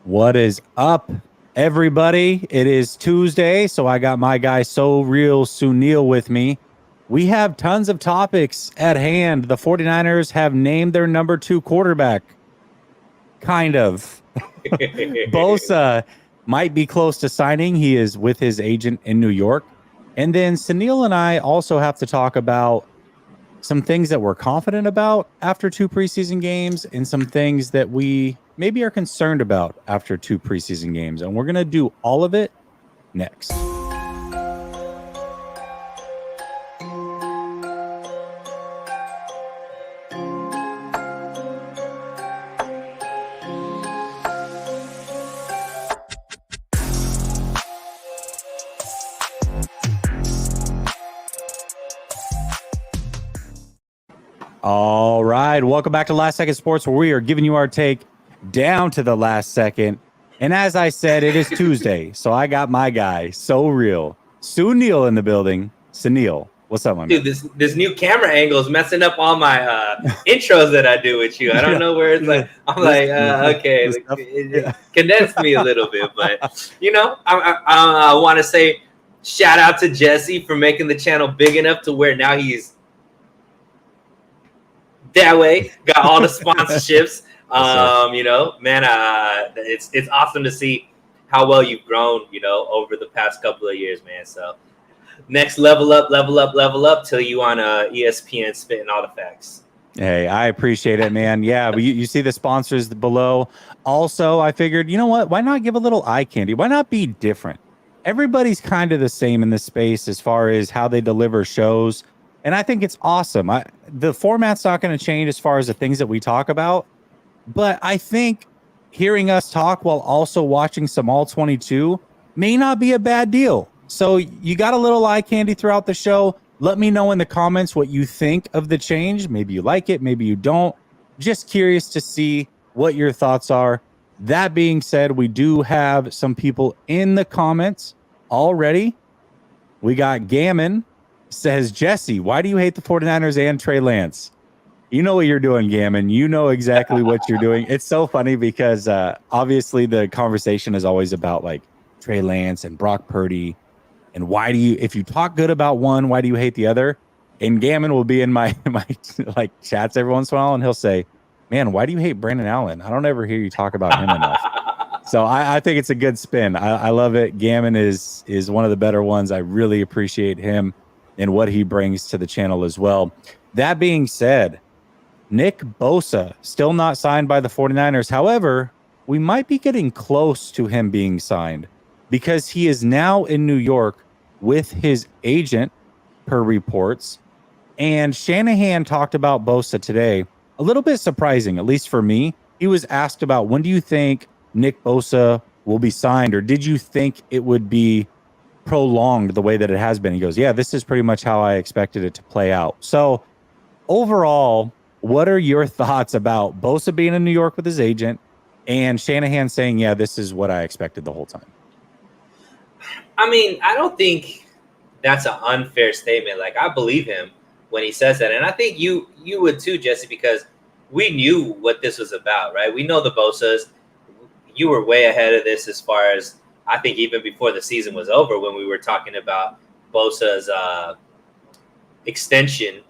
What is up, everybody? It is Tuesday, so I got my guy So Real Sunil with me. We have tons of topics at hand. The 49ers have named their number 2 quarterback. Kind of. Bosa might be close to signing. He is with his agent in New York. And then Sunil and I also have to talk about some things that we're confident about after 2 preseason games and some things that we maybe are concerned about after 2 preseason games. And we're going to do all of it next. All right. Welcome back to Last Second Sports, where we are giving you our take down to the last second. And as I said, it is Tuesday. So I got my guy, So Real, Sunil in the building. Sunil, what's up, my man? Dude, this new camera angle is messing up all my intros that I do with you. I don't know where it's like. I'm like, okay, it condensed me a little bit, but I want to say shout out to Jesse for making the channel big enough to where now he's that way. Got all the sponsorships. It's awesome to see how well you've grown, over the past couple of years, man. So next level up till you on ESPN spitting all the facts. Hey, I appreciate it, man. Yeah, you see the sponsors below. Also, I figured, you know what? Why not give a little eye candy? Why not be different? Everybody's kind of the same in this space as far as how they deliver shows. And I think it's awesome. The format's not going to change as far as the things that we talk about. But I think hearing us talk while also watching some All 22 may not be a bad deal. So you got a little eye candy throughout the show. Let me know in the comments what you think of the change. Maybe you like it, maybe you don't. Just curious to see what your thoughts are. That being said, we do have some people in the comments already. We got Gammon says, Jesse, why do you hate the 49ers and Trey Lance? You know what you're doing, Gammon. You know exactly what you're doing. It's so funny because obviously the conversation is always about like Trey Lance and Brock Purdy. And why do you, if you talk good about one, why do you hate the other? And Gammon will be in my like chats every once in a while, and he'll say, man, why do you hate Brandon Allen? I don't ever hear you talk about him enough. So I think it's a good spin. I love it. Gammon is one of the better ones. I really appreciate him and what he brings to the channel as well. That being said, Nick Bosa still not signed by the 49ers. However, we might be getting close to him being signed because he is now in New York with his agent, per reports. And Shanahan talked about Bosa today. A little bit surprising, at least for me. He was asked about, when do you think Nick Bosa will be signed, or did you think it would be prolonged the way that it has been? He goes, yeah, this is pretty much how I expected it to play out. So overall, what are your thoughts about Bosa being in New York with his agent and Shanahan saying, yeah, this is what I expected the whole time? I mean, I don't think that's an unfair statement. Like, I believe him when he says that. And I think you would too, Jesse, because we knew what this was about, right? We know the Bosas. You were way ahead of this as far as, I think, even before the season was over, when we were talking about Bosa's extension.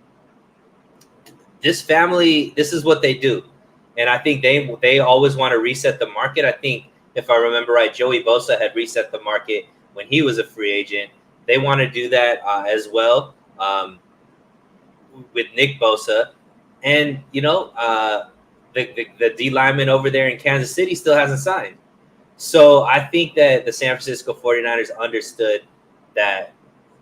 This family, this is what they do. And I think they always want to reset the market. I think, if I remember right, Joey Bosa had reset the market when he was a free agent. They want to do that as well with Nick Bosa. And, the D lineman over there in Kansas City still hasn't signed. So I think that the San Francisco 49ers understood that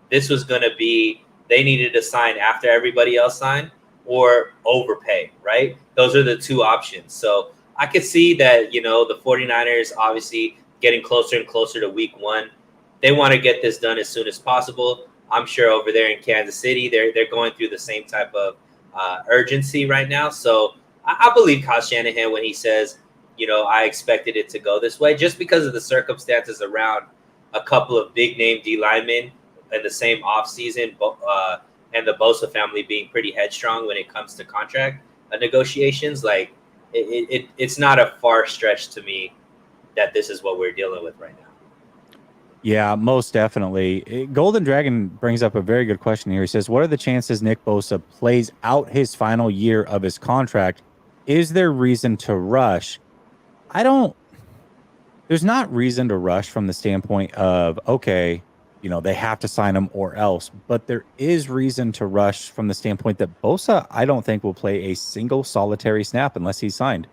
this was going to be, they needed to sign after everybody else signed or overpay, right? Those are the two options. So I could see that, the 49ers obviously getting closer and closer to week one. They want to get this done as soon as possible. I'm sure over there in Kansas City, they're going through the same type of urgency right now. So I believe Kyle Shanahan when he says, I expected it to go this way, just because of the circumstances around a couple of big name D linemen in the same offseason, and the Bosa family being pretty headstrong when it comes to contract negotiations. Like, it's not a far stretch to me that this is what we're dealing with right now. Yeah, most definitely. Golden Dragon brings up a very good question here. He says, what are the chances Nick Bosa plays out his final year of his contract? Is there reason to rush? I don't, there's not reason to rush from the standpoint of, okay, they have to sign him or else. But there is reason to rush from the standpoint that Bosa, I don't think, will play a single solitary snap unless he's signed.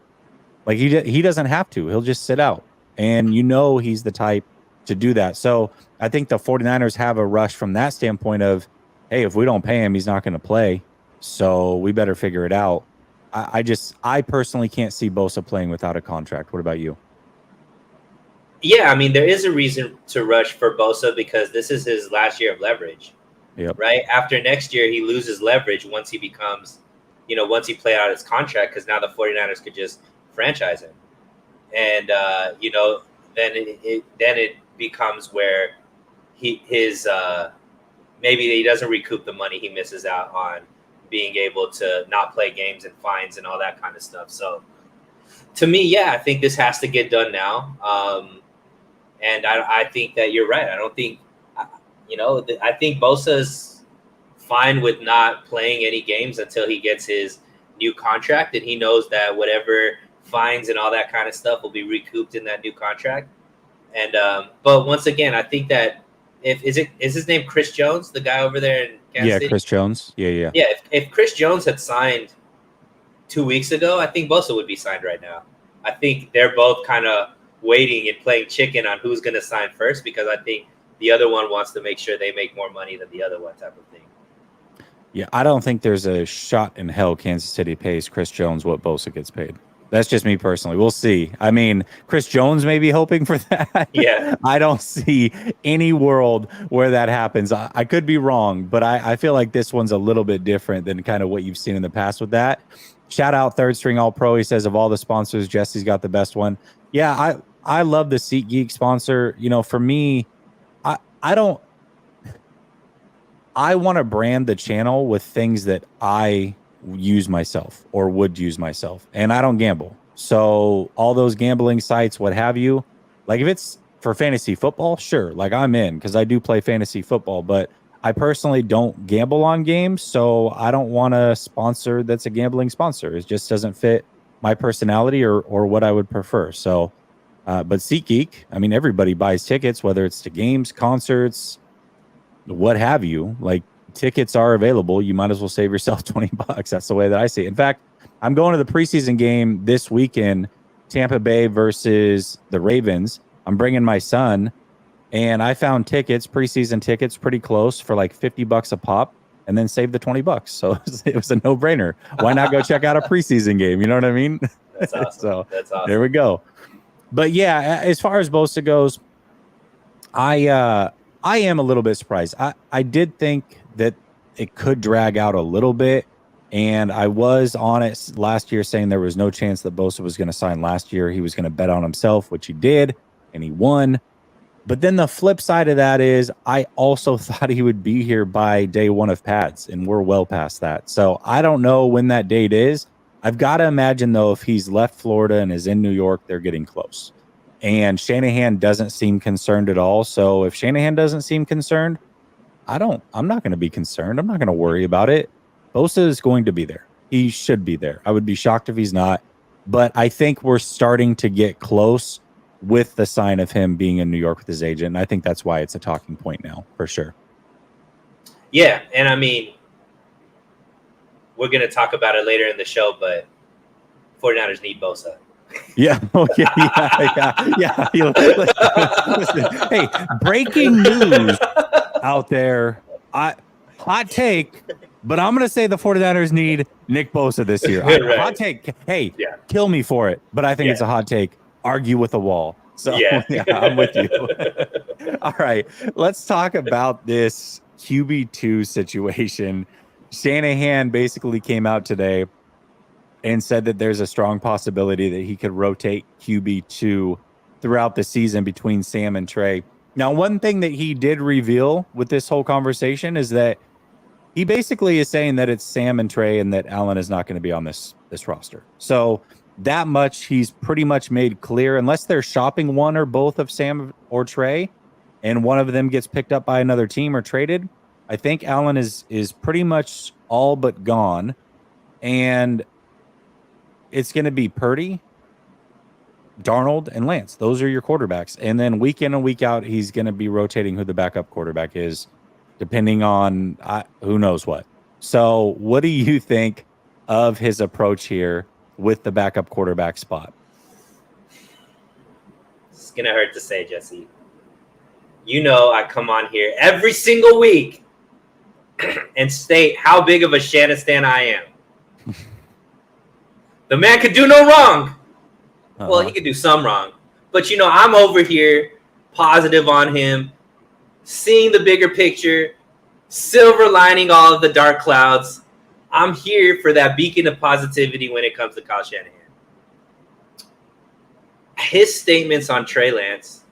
Like he doesn't have to. He'll just sit out. And he's the type to do that. So I think the 49ers have a rush from that standpoint of, hey, if we don't pay him, he's not going to play. So we better figure it out. I personally can't see Bosa playing without a contract. What about you? Yeah, I mean, there is a reason to rush for Bosa because this is his last year of leverage. Yep. Right? After next year, he loses leverage once he becomes, once he play out his contract, because now the 49ers could just franchise him. And, then it becomes where maybe he doesn't recoup the money he misses out on being able to not play games and fines and all that kind of stuff. So to me, yeah, I think this has to get done now. And I think that you're right. I don't think, I think Bosa's fine with not playing any games until he gets his new contract. And he knows that whatever fines and all that kind of stuff will be recouped in that new contract. And, but once again, I think that is his name Chris Jones, the guy over there in Kansas City? Chris Jones. Yeah. Yeah. If Chris Jones had signed 2 weeks ago, I think Bosa would be signed right now. I think they're both kind of waiting and playing chicken on who's going to sign first, because I think the other one wants to make sure they make more money than the other one, type of thing. Yeah, I don't think there's a shot in hell Kansas City pays Chris Jones what Bosa gets paid. That's just me personally. We'll see. I mean, Chris Jones may be hoping for that. Yeah. I don't see any world where that happens. I could be wrong, but I feel like this one's a little bit different than kind of what you've seen in the past with that. Shout out Third String All Pro. He says, of all the sponsors, Jesse's got the best one. Yeah, I love the SeatGeek sponsor. For me, I want to brand the channel with things that I use myself or would use myself, and I don't gamble. So all those gambling sites, what have you, like if it's for fantasy football, sure, like I'm in because I do play fantasy football, but I personally don't gamble on games, so I don't want a sponsor that's a gambling sponsor. It just doesn't fit my personality or what I would prefer. So, but SeatGeek, I mean, everybody buys tickets, whether it's to games, concerts, what have you. Like, tickets are available. You might as well save yourself $20. That's the way that I see it. In fact, I'm going to the preseason game this weekend, Tampa Bay versus the Ravens. I'm bringing my son, and I found preseason tickets pretty close for like $50 a pop, and then save the $20. So it was a no-brainer. Why not go check out a preseason game? You know what I mean? That's awesome. So that's awesome. There we go. But yeah, as far as Bosa goes, I am a little bit surprised. I did think that it could drag out a little bit, and I was on it last year saying there was no chance that Bosa was going to sign last year. He was going to bet on himself, which he did, and he won. But then the flip side of that is I also thought he would be here by day one of pads, and we're well past that. So I don't know when that date is. I've got to imagine, though, if he's left Florida and is in New York, they're getting close. And Shanahan doesn't seem concerned at all. So if Shanahan doesn't seem concerned, I'm not going to be concerned. I'm not going to worry about it. Bosa is going to be there. He should be there. I would be shocked if he's not. But I think we're starting to get close with the sign of him being in New York with his agent. And I think that's why it's a talking point now, for sure. Yeah. And I mean, we're going to talk about it later in the show, but 49ers need Bosa. Yeah. Oh, yeah. Listen, hey, breaking news out there. Hot take, but I'm going to say the 49ers need Nick Bosa this year. Right. Hot take. Hey, kill me for it, but I think it's a hot take. Argue with a wall. So yeah, I'm with you. All right. Let's talk about this QB2 situation. Shanahan basically came out today and said that there's a strong possibility that he could rotate QB2 throughout the season between Sam and Trey. Now, one thing that he did reveal with this whole conversation is that he basically is saying that it's Sam and Trey and that Allen is not going to be on this roster. So that much he's pretty much made clear, unless they're shopping one or both of Sam or Trey, and one of them gets picked up by another team or traded. I think Allen is pretty much all but gone, and it's going to be Purdy, Darnold, and Lance. Those are your quarterbacks, and then week in and week out, he's going to be rotating who the backup quarterback is, depending on who knows what. So, what do you think of his approach here with the backup quarterback spot? It's gonna hurt to say, Jesse. You know, I come on here every single week and state how big of a Shanahan I am. The man could do no wrong. Well, he could do some wrong. But, you know, I'm over here positive on him, seeing the bigger picture, silver lining all of the dark clouds. I'm here for that beacon of positivity when it comes to Kyle Shanahan. His statements on Trey Lance,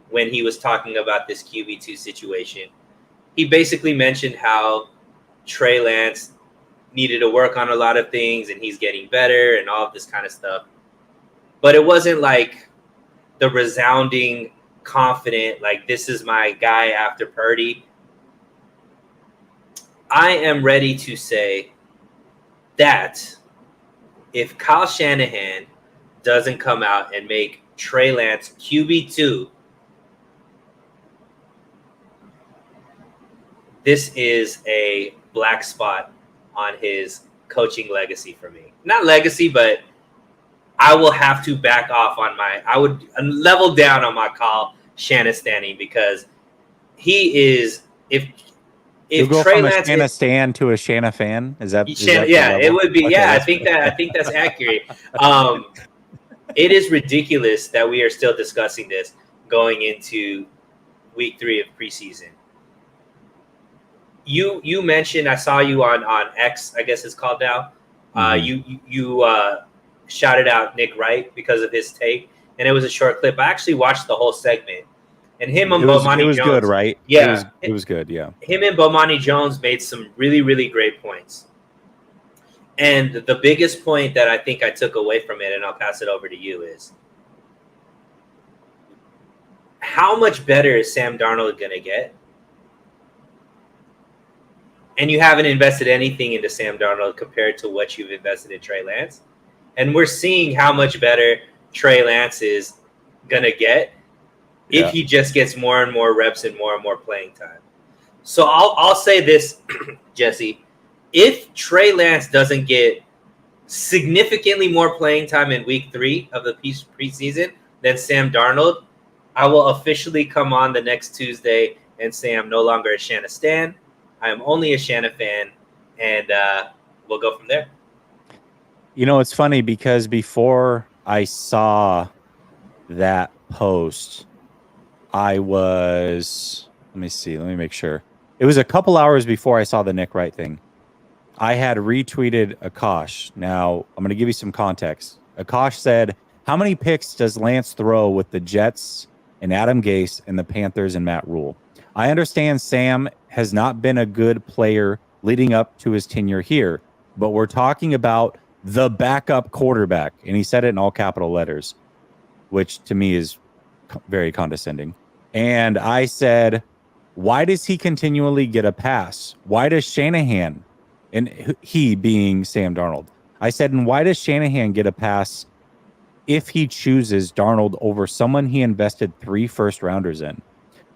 when he was talking about this QB2 situation, he basically mentioned how Trey Lance needed to work on a lot of things and he's getting better and all of this kind of stuff. But it wasn't like the resounding, confident, like, this is my guy after Purdy. I am ready to say that if Kyle Shanahan doesn't come out and make Trey Lance QB2, this is a black spot on his coaching legacy for me. Not legacy, but I will have to back off on I would level down on my Kyle Shanahan, because he is, if go Trey from Lance a Shanahan to a Shana fan, is that yeah, it would be. Okay, yeah, I think that's accurate. It is ridiculous that we are still discussing this going into week 3 of preseason. You mentioned, I saw you on X, I guess it's called now. You shouted out Nick Wright because of his take, and it was a short clip. I actually watched the whole segment, and him and Bomani Jones. It was good, right? Yeah, it was good. Yeah, him and Bomani Jones made some really, really great points. And the biggest point that I think I took away from it, and I'll pass it over to you, is how much better is Sam Darnold going to get? And you haven't invested anything into Sam Darnold compared to what you've invested in Trey Lance. And we're seeing how much better Trey Lance is going to get if he just gets more and more reps and more playing time. So I'll say this, Jesse. If Trey Lance doesn't get significantly more playing time in week 3 of the preseason than Sam Darnold, I will officially come on the next Tuesday and say I'm no longer a Shana stan. I am only a Shana fan, and we'll go from there. You know, it's funny because before I saw that post, I was, let me make sure. It was a couple hours before I saw the Nick Wright thing. I had retweeted Akash. Now, I'm going to give you some context. Akash said, how many picks does Lance throw with the Jets and Adam Gase and the Panthers and Matt Rule? I understand Sam has not been a good player leading up to his tenure here, but we're talking about the backup quarterback. And he said it in all capital letters, which to me is very condescending. And I said, why does he continually get a pass? Why does Shanahan, and he being Sam Darnold, I said, and why does Shanahan get a pass if he chooses Darnold over someone he invested 3 first-rounders in?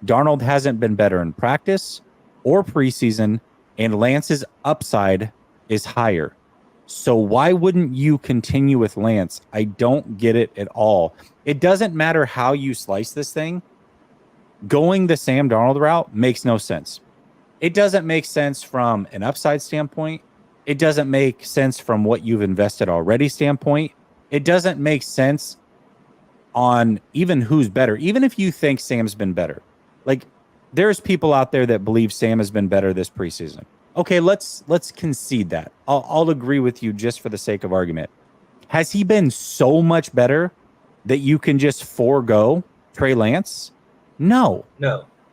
Darnold hasn't been better in practice or preseason, and Lance's upside is higher. So why wouldn't you continue with Lance? I don't get it at all. It doesn't matter how you slice this thing. Going the Sam Darnold route makes no sense. It doesn't make sense from an upside standpoint. It doesn't make sense from what you've invested already standpoint. It doesn't make sense on even who's better. Even if you think Sam's been better. Like, there's people out there that believe Sam has been better this preseason. Okay, let's concede that. I'll agree with you just for the sake of argument. Has he been so much better that you can just forego Trey Lance? No.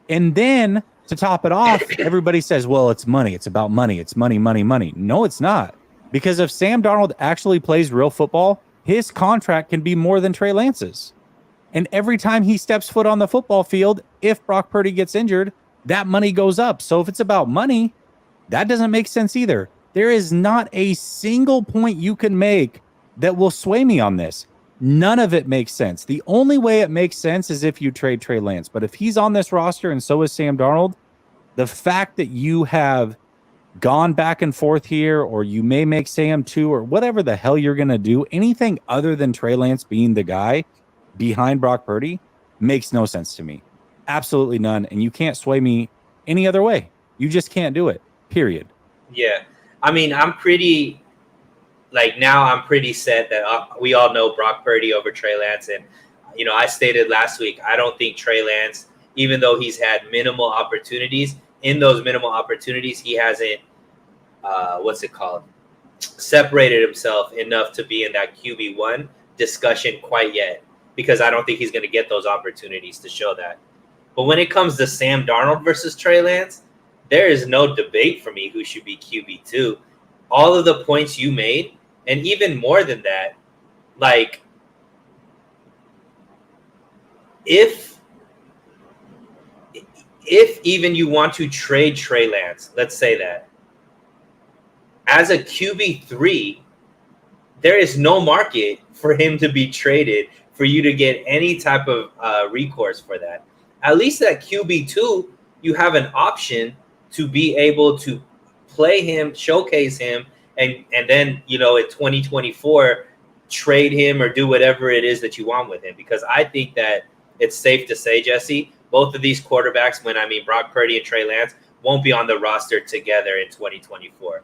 And then to top it off, everybody says, well, it's money. It's about money. It's money, money, money. No, it's not. Because if Sam Darnold actually plays real football, his contract can be more than Trey Lance's. And every time he steps foot on the football field, if Brock Purdy gets injured, that money goes up. So if it's about money, that doesn't make sense either. There is not a single point you can make that will sway me on this. None of it makes sense. The only way it makes sense is if you trade Trey Lance. But if he's on this roster and so is Sam Darnold, the fact that you have gone back and forth here, or you may make Sam too, or whatever the hell you're going to do, anything other than Trey Lance being the guy behind Brock Purdy makes no sense to me. Absolutely none. And you can't sway me any other way. You just can't do it, period. Yeah. I mean, I'm pretty set that we all know Brock Purdy over Trey Lance. And, I stated last week, I don't think Trey Lance, even though he's had minimal opportunities, in those minimal opportunities, he hasn't, separated himself enough to be in that QB1 discussion quite yet, because I don't think he's going to get those opportunities to show that. But when it comes to Sam Darnold versus Trey Lance, there is no debate for me who should be QB2. All of the points you made, and even more than that, like, if even you want to trade Trey Lance, let's say that, as a QB3, there is no market for him to be traded for you to get any type of recourse for that. At least at QB2, you have an option to be able to play him, showcase him, and then, in 2024, trade him or do whatever it is that you want with him. Because I think that it's safe to say, Jesse, both of these quarterbacks, Brock Purdy and Trey Lance, won't be on the roster together in 2024.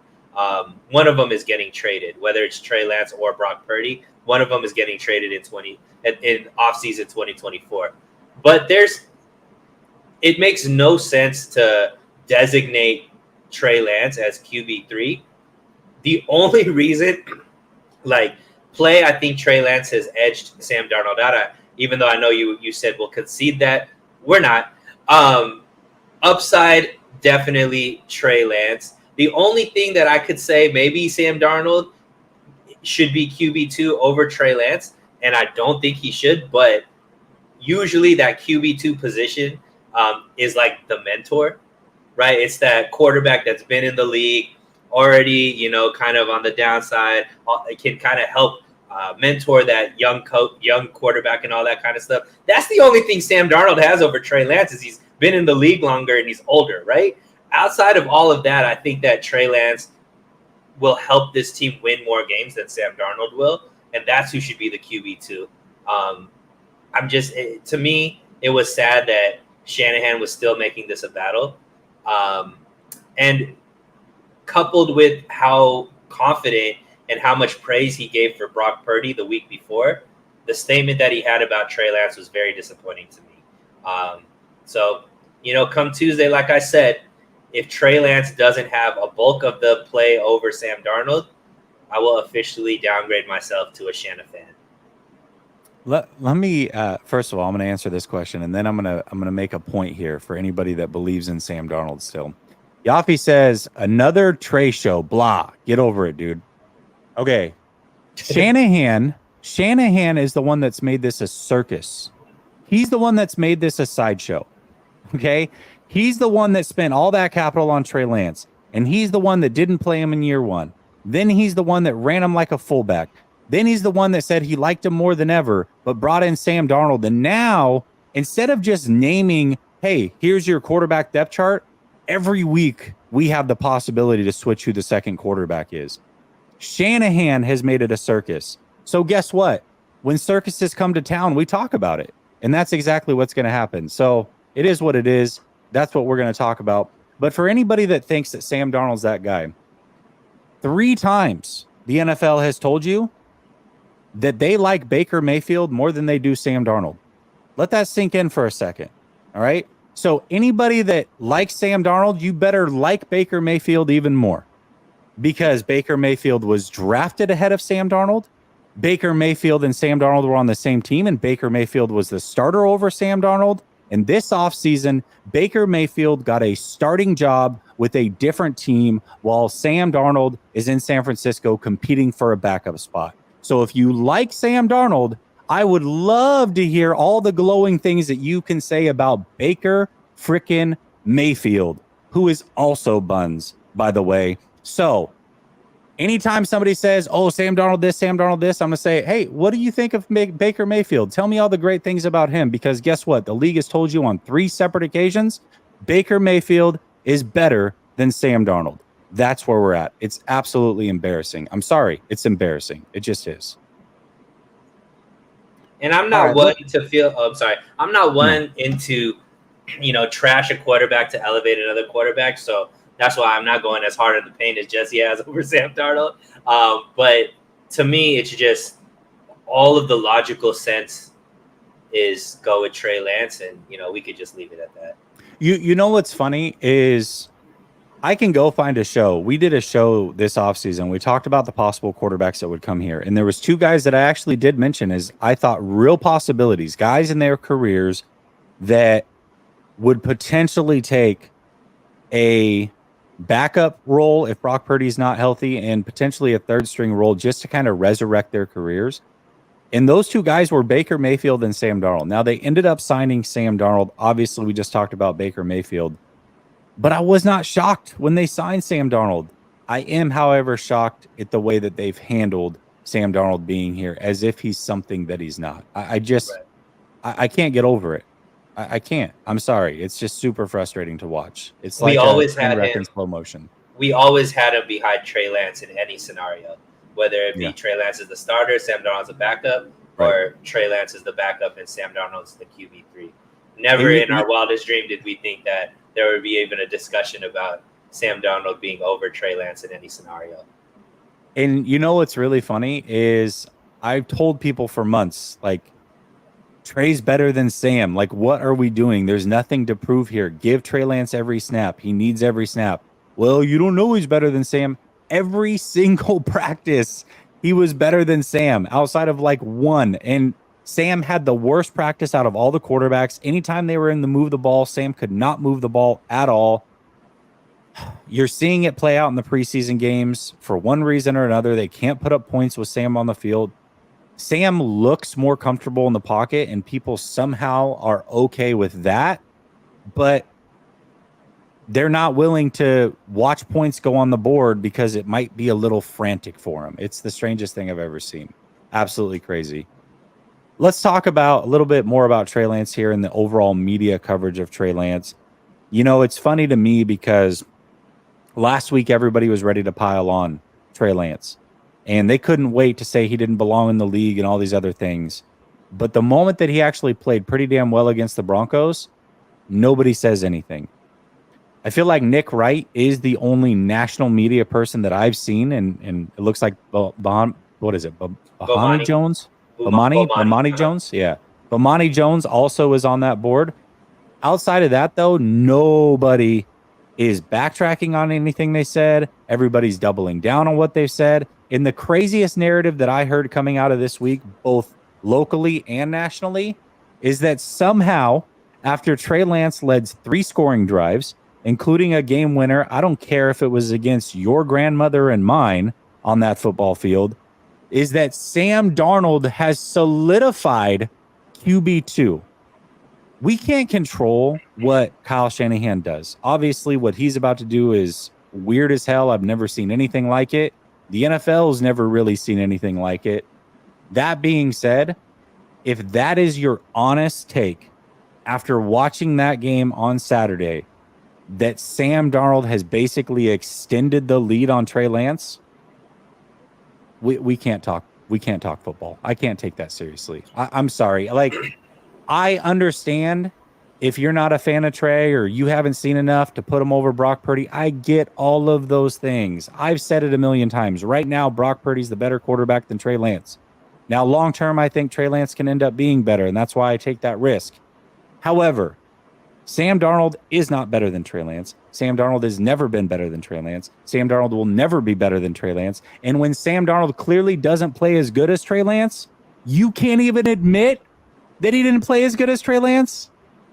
One of them is getting traded, whether it's Trey Lance or Brock Purdy. One of them is getting traded in offseason 2024. But it makes no sense to designate Trey Lance as QB3. The only reason, I think Trey Lance has edged Sam Darnold out. Even though I know you said we'll concede that, we're not. Upside, definitely Trey Lance. The only thing that I could say, maybe Sam Darnold should be QB2 over Trey Lance, and I don't think he should, but usually that QB2 position is like the mentor, right? It's that quarterback that's been in the league already, kind of on the downside. It can kind of help mentor that young quarterback and all that kind of stuff. That's the only thing Sam Darnold has over Trey Lance, is he's been in the league longer and he's older, right? Outside of all of that, I think that Trey Lance will help this team win more games than Sam Darnold will, and that's who should be the QB2. To me, it was sad that Shanahan was still making this a battle. And coupled with how confident and how much praise he gave for Brock Purdy the week before, the statement that he had about Trey Lance was very disappointing to me. So, come Tuesday, like I said, if Trey Lance doesn't have a bulk of the play over Sam Darnold, I will officially downgrade myself to a Shanahan fan. Let me first of all, I'm going to answer this question, and then I'm going to make a point here for anybody that believes in Sam Darnold still. Yafi says, another Trey show, blah. Get over it, dude. Okay. Shanahan is the one that's made this a circus. He's the one that's made this a sideshow. Okay? He's the one that spent all that capital on Trey Lance, and he's the one that didn't play him in year one. Then he's the one that ran him like a fullback. Then he's the one that said he liked him more than ever, but brought in Sam Darnold. And now, instead of just naming, hey, here's your quarterback depth chart, every week we have the possibility to switch who the second quarterback is. Shanahan has made it a circus. So guess what? When circuses come to town, we talk about it. And that's exactly what's going to happen. So it is what it is. That's what we're going to talk about. But for anybody that thinks that Sam Darnold's that guy, 3 times the NFL has told you that they like Baker Mayfield more than they do Sam Darnold. Let that sink in for a second. All right? So anybody that likes Sam Darnold, you better like Baker Mayfield even more, because Baker Mayfield was drafted ahead of Sam Darnold. Baker Mayfield and Sam Darnold were on the same team, and Baker Mayfield was the starter over Sam Darnold. And this offseason, Baker Mayfield got a starting job with a different team while Sam Darnold is in San Francisco competing for a backup spot. So if you like Sam Darnold, I would love to hear all the glowing things that you can say about Baker frickin' Mayfield, who is also buns, by the way. So anytime somebody says, oh, Sam Darnold this, I'm going to say, hey, what do you think of Baker Mayfield? Tell me all the great things about him, because guess what? The league has told you on 3 separate occasions, Baker Mayfield is better than Sam Darnold. That's where we're at. It's absolutely embarrassing. I'm sorry. It's embarrassing. It just is. And I'm not one to feel, I'm sorry. I'm not one into, trash a quarterback to elevate another quarterback. So that's why I'm not going as hard in the paint as Jesse has over Sam Darnold. But to me, it's just all of the logical sense is go with Trey Lance, and we could just leave it at that. You know what's funny is I can go find a show. We did a show this offseason. We talked about the possible quarterbacks that would come here, and there was 2 guys that I actually did mention as I thought real possibilities, guys in their careers that would potentially take a backup role if Brock Purdy's not healthy, and potentially a 3rd string role just to kind of resurrect their careers. And those 2 guys were Baker Mayfield and Sam Darnold. Now, they ended up signing Sam Darnold. Obviously, we just talked about Baker Mayfield. But I was not shocked when they signed Sam Darnold. I am, however, shocked at the way that they've handled Sam Darnold being here, as if he's something that he's not. I can't get over it. I can't. I'm sorry. It's just super frustrating to watch. It's like we always had him in slow motion. We always had him behind Trey Lance in any scenario, whether it be Trey Lance is the starter, Sam Darnold's the backup, or Trey Lance is the backup and Sam Darnold's the QB3. Never in our wildest dream did we think that there would be even a discussion about Sam Darnold being over Trey Lance in any scenario. And what's really funny is I've told people for months, like, Trey's better than Sam. Like, what are we doing? There's nothing to prove here. Give Trey Lance every snap. He needs every snap. Well, you don't know he's better than Sam. Every single practice, he was better than Sam outside of like 1. And Sam had the worst practice out of all the quarterbacks. Anytime they were in the move the ball, Sam could not move the ball at all. You're seeing it play out in the preseason games. For one reason or another, they can't put up points with Sam on the field. Sam looks more comfortable in the pocket, and people somehow are okay with that. But they're not willing to watch points go on the board because it might be a little frantic for him. It's the strangest thing I've ever seen. Absolutely crazy. Let's talk about a little bit more about Trey Lance here and the overall media coverage of Trey Lance. It's funny to me because last week everybody was ready to pile on Trey Lance, and they couldn't wait to say he didn't belong in the league and all these other things. But the moment that he actually played pretty damn well against the Broncos, nobody says anything. I feel like Nick Wright is the only national media person that I've seen, and it looks like Bomani Jones? Bomani Jones? Yeah. Bomani Jones also is on that board. Outside of that, though, nobody is backtracking on anything they said. Everybody's doubling down on what they've said. And the craziest narrative that I heard coming out of this week, both locally and nationally, is that somehow, after Trey Lance led 3 scoring drives, including a game winner, I don't care if it was against your grandmother and mine on that football field, is that Sam Darnold has solidified QB2. We can't control what Kyle Shanahan does. Obviously, what he's about to do is weird as hell. I've never seen anything like it. The NFL's never really seen anything like it. That being said, if that is your honest take after watching that game on Saturday, that Sam Darnold has basically extended the lead on Trey Lance, we can't talk. We can't talk football. I can't take that seriously. I'm sorry. Like, I understand if you're not a fan of Trey or you haven't seen enough to put him over Brock Purdy. I get all of those things. I've said it a million times. Right now, Brock Purdy's the better quarterback than Trey Lance. Now, long term, I think Trey Lance can end up being better, and that's why I take that risk. However, Sam Darnold is not better than Trey Lance. Sam Darnold has never been better than Trey Lance. Sam Darnold will never be better than Trey Lance. And when Sam Darnold clearly doesn't play as good as Trey Lance, you can't even admit that he didn't play as good as Trey Lance.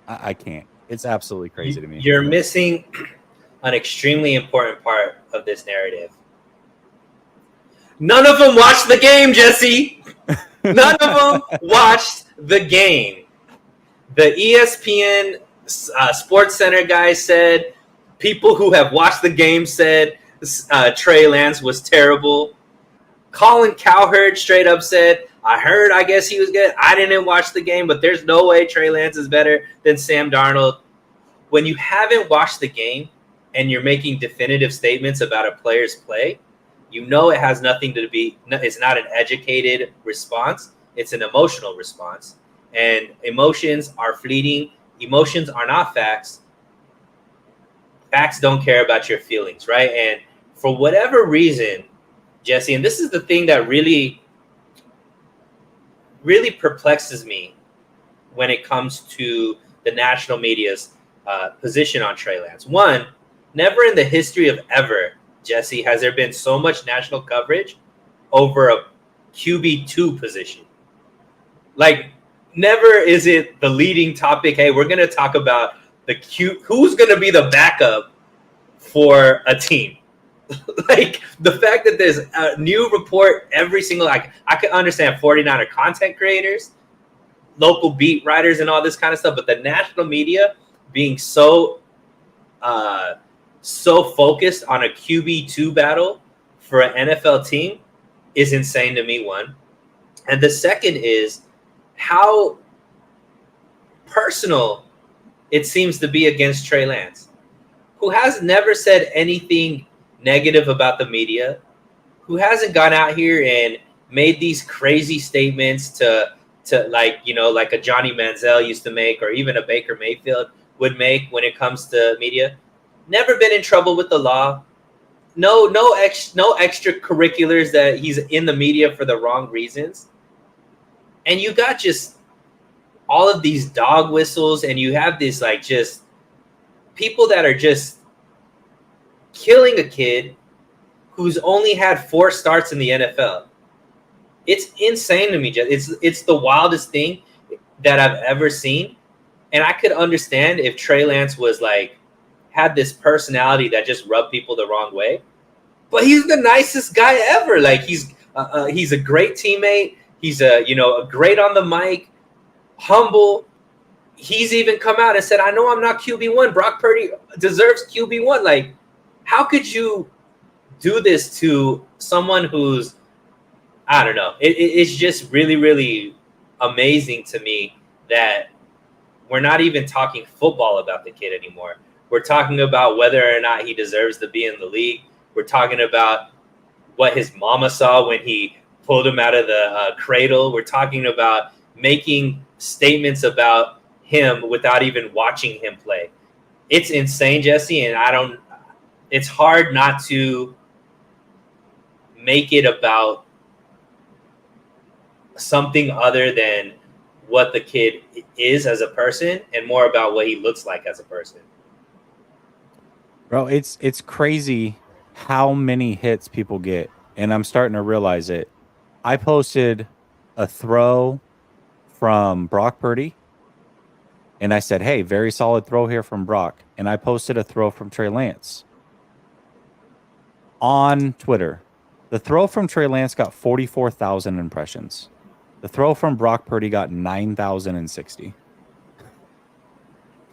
I can't. It's absolutely crazy to me. You're missing an extremely important part of this narrative. None of them watched the game, Jesse. None of them watched the game. The ESPN Sports Center guy said people who have watched the game said Trey Lance was terrible. Colin Cowherd straight up said, I guess he was good. I didn't watch the game, but there's no way Trey Lance is better than Sam Darnold. When you haven't watched the game and you're making definitive statements about a player's play, you know it has nothing to be, it's not an educated response. It's an emotional response. And emotions are fleeting. Emotions are not facts. Facts don't care about your feelings, right? And for whatever reason, Jesse, and this is the thing that really, really perplexes me when it comes to the national media's position on Trey Lance. One, never in the history of ever, Jesse, has there been so much national coverage over a QB2 position. Like, never is it the leading topic. Hey, we're going to talk about who's going to be the backup for a team. Like, the fact that there's a new report every single, like, I can understand 49er content creators, local beat writers, and all this kind of stuff, but the national media being so focused on a QB2 battle for an NFL team is insane to me, one. And the second is how personal it seems to be against Trey Lance, who has never said anything negative about the media, who hasn't gone out here and made these crazy statements to like, you know, like a Johnny Manziel used to make, or even a Baker Mayfield would make when it comes to media. Never been in trouble with the law. No extracurriculars that he's in the media for the wrong reasons. And you got just all of these dog whistles, and you have this, like, just people that are just killing a kid who's only had 4 starts in the NFL. It's insane to me. It's the wildest thing that I've ever seen. And I could understand if Trey Lance was like, had this personality that just rubbed people the wrong way. But he's the nicest guy ever. Like, he's a great teammate. He's a great on the mic, humble. He's even come out and said, I know I'm not QB1. Brock Purdy deserves QB1. Like, how could you do this to someone who's, I don't know. It's just really, really amazing to me that we're not even talking football about the kid anymore. We're talking about whether or not he deserves to be in the league. We're talking about what his mama saw when he pulled him out of the cradle. We're talking about making statements about him without even watching him play. It's insane, Jesse, and it's hard not to make it about something other than what the kid is as a person and more about what he looks like as a person. Bro, it's crazy how many hits people get, and I'm starting to realize it. I posted a throw from Brock Purdy, and I said, hey, very solid throw here from Brock. And I posted a throw from Trey Lance on Twitter. The throw from Trey Lance got 44,000 impressions. The throw from Brock Purdy got 9,060.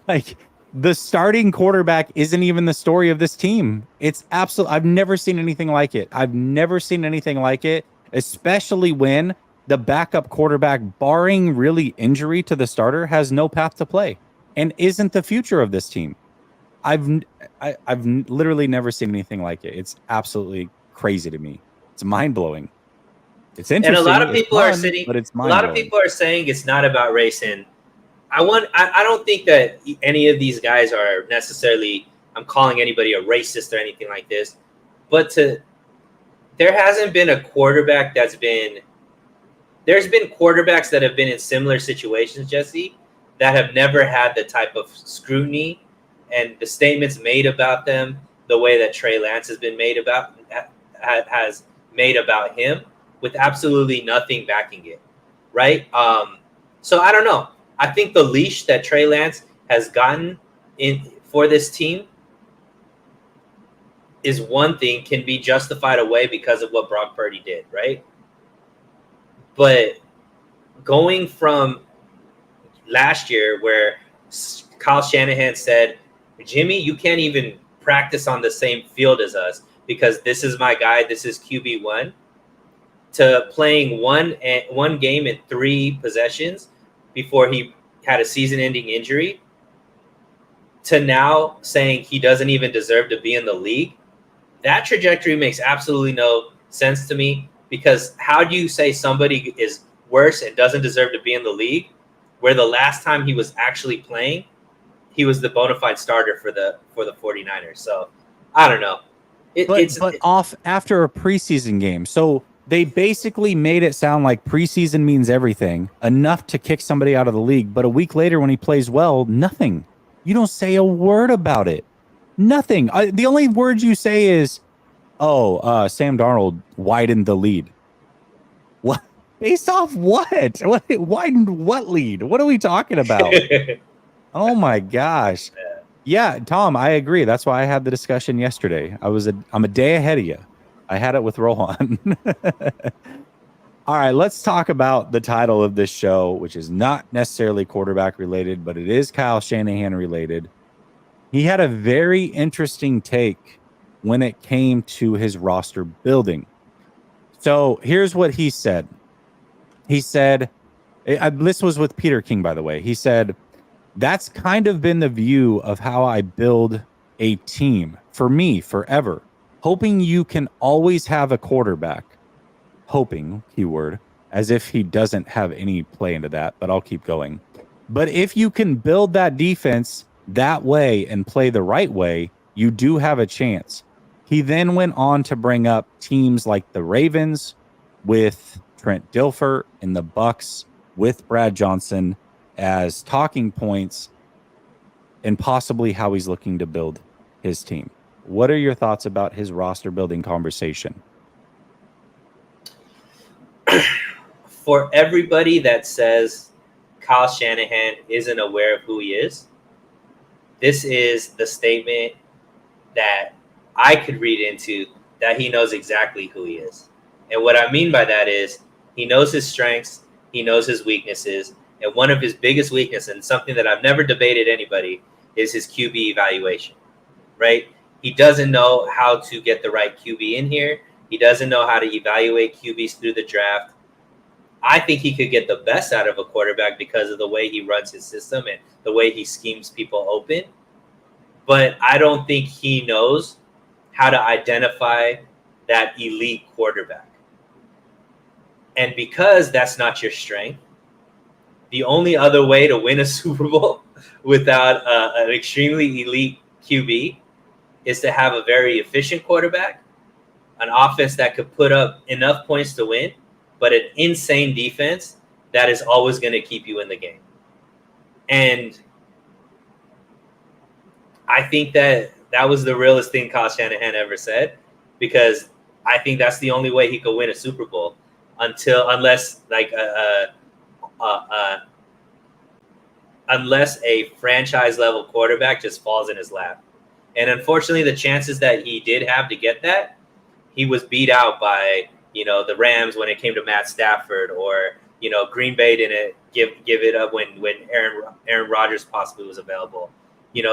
Like, the starting quarterback isn't even the story of this team. It's absolute. I've never seen anything like it. I've never seen anything like it, especially when the backup quarterback, barring really injury to the starter, has no path to play and isn't the future of this team. I've literally never seen anything like it. It's absolutely crazy to me. It's mind-blowing. It's interesting. And a lot of people fun, are sitting. But it's a lot of people are saying it's not about race, and I don't think that any of these guys are necessarily. I'm calling anybody a racist or anything like this, but there hasn't been a quarterback that's been. There's been quarterbacks that have been in similar situations, Jesse, that have never had the type of scrutiny and the statements made about them the way that Trey Lance has been made about him, with absolutely nothing backing it, right? So I don't know. I think the leash that Trey Lance has gotten in for this team is one thing, can be justified away because of what Brock Purdy did, right? But going from last year where Kyle Shanahan said, Jimmy, you can't even practice on the same field as us because this is my guy, this is QB1, to playing one game in 3 possessions before he had a season-ending injury, to now saying he doesn't even deserve to be in the league. That trajectory makes absolutely no sense to me, because how do you say somebody is worse and doesn't deserve to be in the league where the last time he was actually playing, he was the bona fide starter for the 49ers? So I don't know. But off after a preseason game. So they basically made it sound like preseason means everything, enough to kick somebody out of the league. But a week later, when he plays well, nothing. You don't say a word about it. Nothing. The only word you say is, "Oh, Sam Darnold widened the lead." What? Based off what? What widened what lead? What are we talking about? Oh my gosh. Yeah, Tom, I agree. That's why I had the discussion yesterday. I'm a day ahead of you. I had it with Rohan. All right, let's talk about the title of this show, which is not necessarily quarterback related, but it is Kyle Shanahan related. He had a very interesting take when it came to his roster building. So here's what he said. He said, this was with Peter King, by the way. He said, that's kind of been the view of how I build a team for me forever, hoping you can always have a quarterback. Hoping, keyword, as if he doesn't have any play into that, but I'll keep going. But if you can build that defense that way and play the right way, you do have a chance. He then went on to bring up teams like the Ravens with Trent Dilfer and the Bucks with Brad Johnson as talking points, and possibly how he's looking to build his team. What are your thoughts about his roster building conversation? For everybody that says Kyle Shanahan isn't aware of who he is, this is the statement that I could read into that he knows exactly who he is. And what I mean by that is he knows his strengths, he knows his weaknesses, and one of his biggest weaknesses, and something that I've never debated anybody, is his QB evaluation, right? He doesn't know how to get the right QB in here. He doesn't know how to evaluate QBs through the draft. I think he could get the best out of a quarterback because of the way he runs his system and the way he schemes people open. But I don't think he knows how to identify that elite quarterback. And because that's not your strength, the only other way to win a Super Bowl without an extremely elite QB is to have a very efficient quarterback, an offense that could put up enough points to win, but an insane defense that is always going to keep you in the game. And I think that was the realest thing Kyle Shanahan ever said, because I think that's the only way he could win a Super Bowl, unless a franchise level quarterback just falls in his lap. And unfortunately, the chances that he did have to get that, he was beat out by, the Rams when it came to Matt Stafford, or, Green Bay didn't give it up when Aaron Rodgers possibly was available.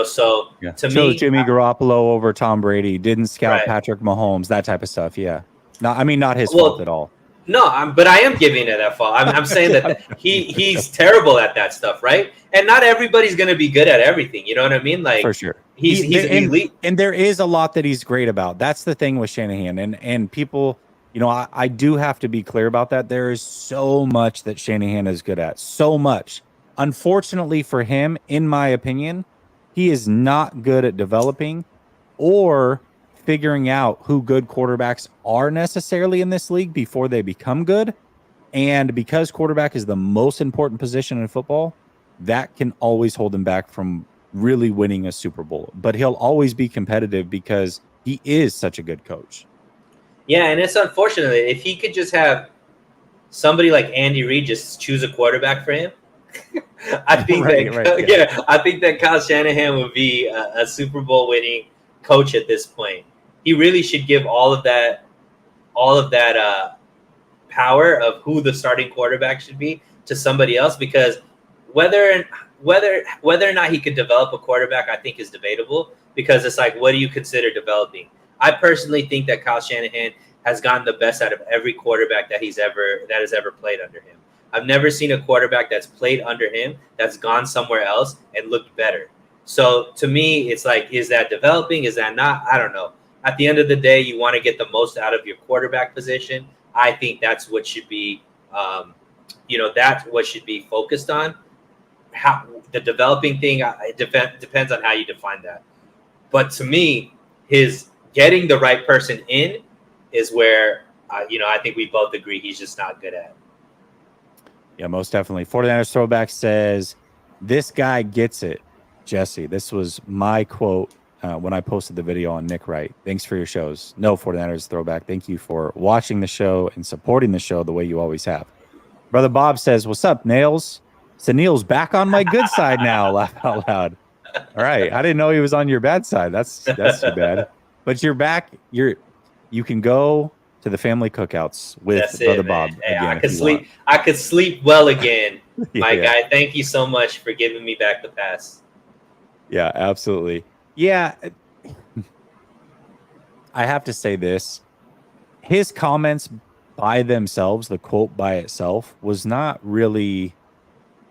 So yeah. To Chose me, Jimmy Garoppolo over Tom Brady, didn't scout right. Patrick Mahomes, that type of stuff. Yeah. Not his fault at all. No, but I am giving it that fault. I'm saying that he's terrible at that stuff, right? And not everybody's going to be good at everything. You know what I mean? Like, for sure. He's elite. And there is a lot that he's great about. That's the thing with Shanahan. And people, I do have to be clear about that. There is so much that Shanahan is good at. So much. Unfortunately for him, in my opinion, he is not good at developing or figuring out who good quarterbacks are necessarily in this league before they become good. And because quarterback is the most important position in football, that can always hold him back from really winning a Super Bowl. But he'll always be competitive because he is such a good coach. Yeah, and it's unfortunate. If he could just have somebody like Andy Reid just choose a quarterback for him, I think yeah. I think that Kyle Shanahan would be a Super Bowl winning coach at this point. He really should give all of that power of who the starting quarterback should be to somebody else, because whether or not he could develop a quarterback, I think is debatable, because it's like, what do you consider developing? I personally think that Kyle Shanahan has gotten the best out of every quarterback that has ever played under him. I've never seen a quarterback that's played under him that's gone somewhere else and looked better. So to me, it's like, is that developing? Is that not? I don't know. At the end of the day, you want to get the most out of your quarterback position. I think that's what should be, that's what should be focused on. How the developing thing, it depends on how you define that. But to me, his getting the right person in is where, I think we both agree he's just not good at. Yeah, most definitely. 49ers Throwback says, this guy gets it. Jesse, this was my quote when I posted the video on Nick Wright. Thanks for your shows. No, 49ers Throwback. Thank you for watching the show and supporting the show the way you always have. Brother Bob says, what's up, Nails? Sunil's back on my good side now. Laugh out loud. All right. I didn't know he was on your bad side. That's too bad. But you're back. You can go to the family cookouts with Brother Bob. Hey, again, I could sleep well again. My guy, thank you so much for giving me back the pass. Yeah, absolutely. Yeah. I have to say this. His comments by themselves, the quote by itself, was not really